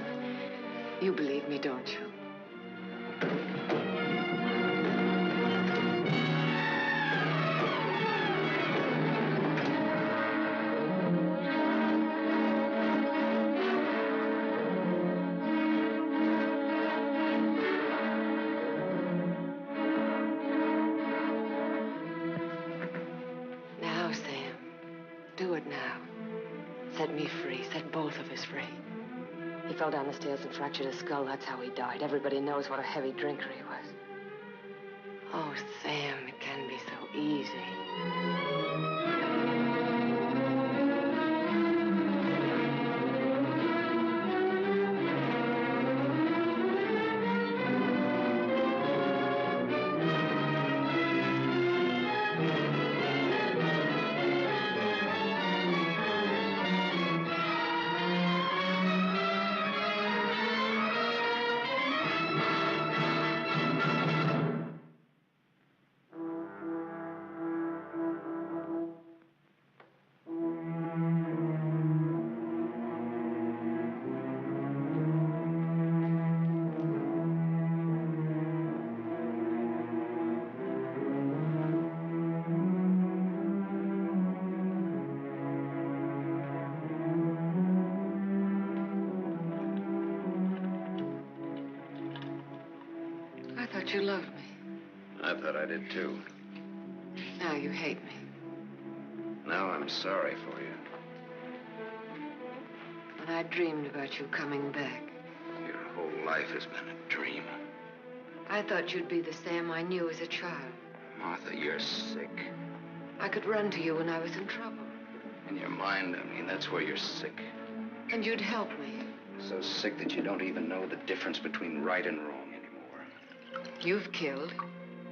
you believe me, don't you? Now, Sam, do it now. Set me free. Set both of us free. He fell down the stairs and fractured his skull. That's how he died. Everybody knows what a heavy drinker he was. Oh, Sam, it can be so easy. I thought you loved me. I thought I did, too. Now you hate me. Now I'm sorry for you. And I dreamed about you coming back. Your whole life has been a dream. I thought you'd be the Sam I knew as a child. Martha, you're sick. I could run to you when I was in trouble. In your mind, I mean, that's where you're sick. And you'd help me. So sick that you don't even know the difference between right and wrong anymore. You've killed.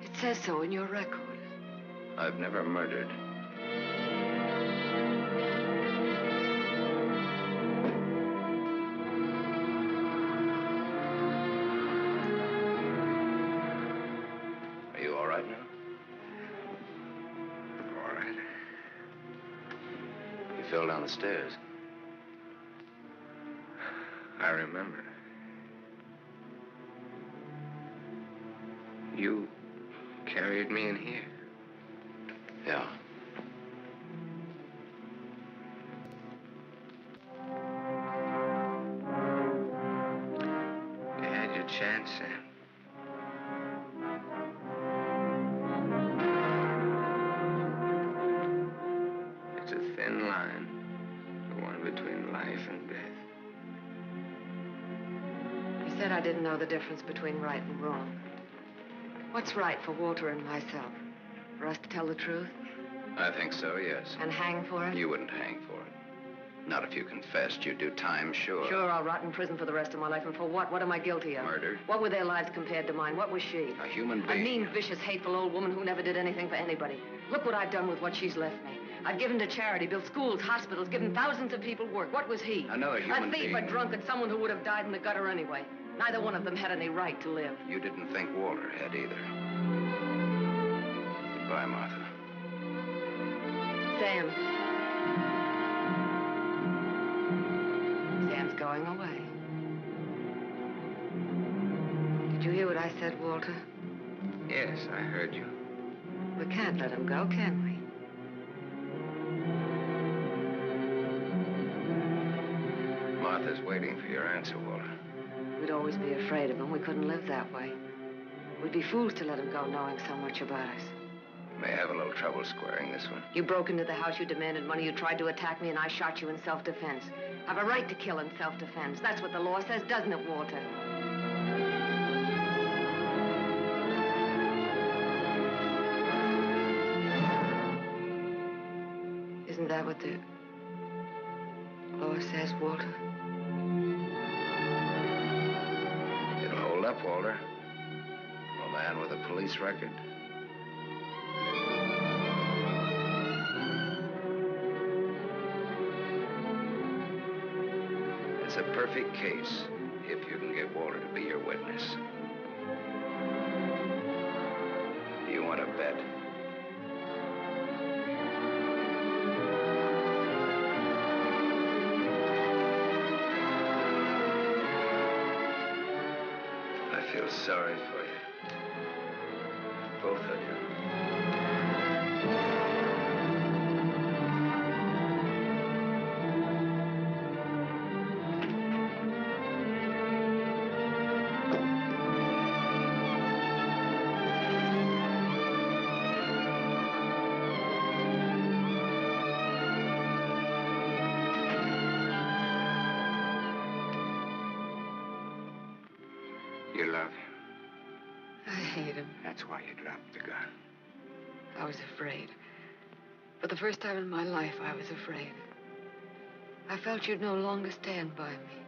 It says so in your record. I've never murdered. Are you all right now? All right. You fell down the stairs. I remember. You carried me in here. Yeah. You had your chance, Sam. It's a thin line, the one between life and death. You said I didn't know the difference between right and wrong. What's right for Walter and myself? For us to tell the truth? I think so, yes. And hang for it? You wouldn't hang for it. Not if you confessed. You'd do time, sure. Sure, I'll rot in prison for the rest of my life. And for what? What am I guilty of? Murder. What were their lives compared to mine? What was she? A human A being. mean, vicious, hateful old woman who never did anything for anybody. Look what I've done with what she's left me. I've given to charity, built schools, hospitals, given thousands of people work. What was he? Another human being. A thief, being. a drunkard, someone who would have died in the gutter anyway. Neither one of them had any right to live. You didn't think Walter had either. Goodbye, Martha. Sam. Sam's going away. Did you hear what I said, Walter? Yes, I heard you. We can't let him go, can we? Martha's waiting for your answer, Walter. We'd always be afraid of him. We couldn't live that way. We'd be fools to let him go knowing so much about us. May have a little trouble squaring this one. You broke into the house, you demanded money, you tried to attack me, and I shot you in self-defense. I've a right to kill in self-defense. That's what the law says, doesn't it, Walter? Isn't that what the law says, Walter? It'll hold up, Walter. A man with a police record. It's a perfect case if you can get Walter to be your witness. Do you want to bet? I feel sorry for you. Both of you. You love him. I hate him. That's why you dropped the gun. I was afraid. For the first time in my life, I was afraid. I felt you'd no longer stand by me.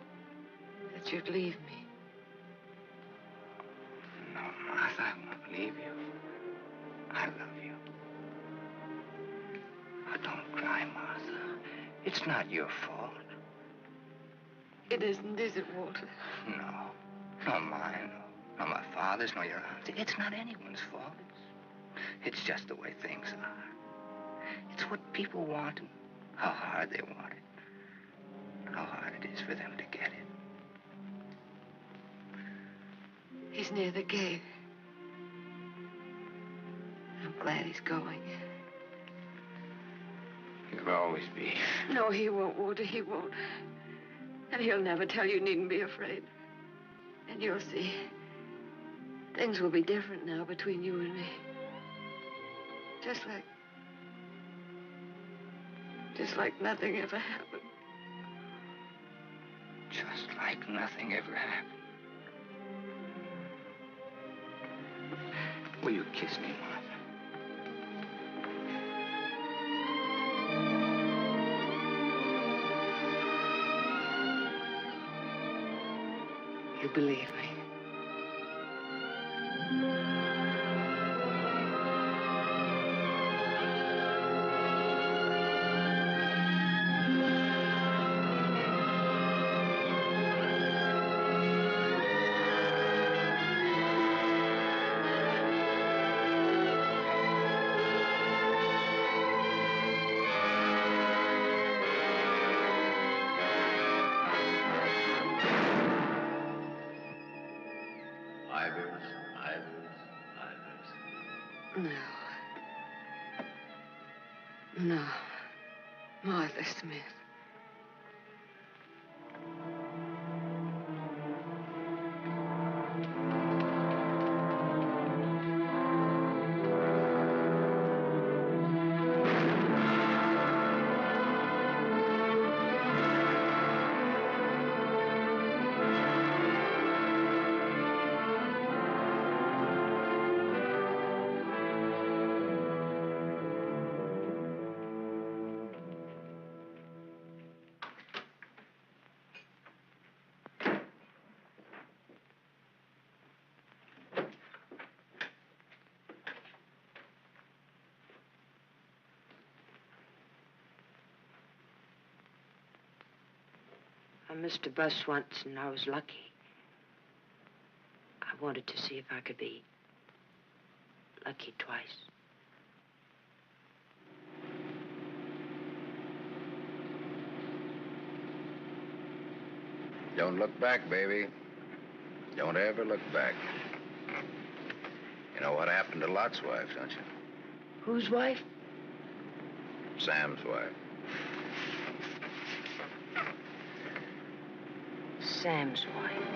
That you'd leave me. No, Martha, I won't leave you. I love you. Oh, don't cry, Martha. It's not your fault. It isn't, is it, Walter? No. Nor mine, nor my father's, nor your aunt's. It's not anyone's fault. It's just the way things are. It's what people want and how hard they want it. How hard it is for them to get it. He's near the gate. I'm glad he's going. He'll always be. No, he won't, Walter, he won't. And he'll never tell you needn't be afraid. And you'll see. Things will be different now between you and me. Just like nothing ever happened. Just like nothing ever happened. Will you kiss me, Martha? You believe me? No. Martha Smith. I missed a bus once and I was lucky. I wanted to see if I could be lucky twice. Don't look back, baby. Don't ever look back. You know what happened to Lot's wife, don't you? Whose wife? Sam's wife. Sam's wife.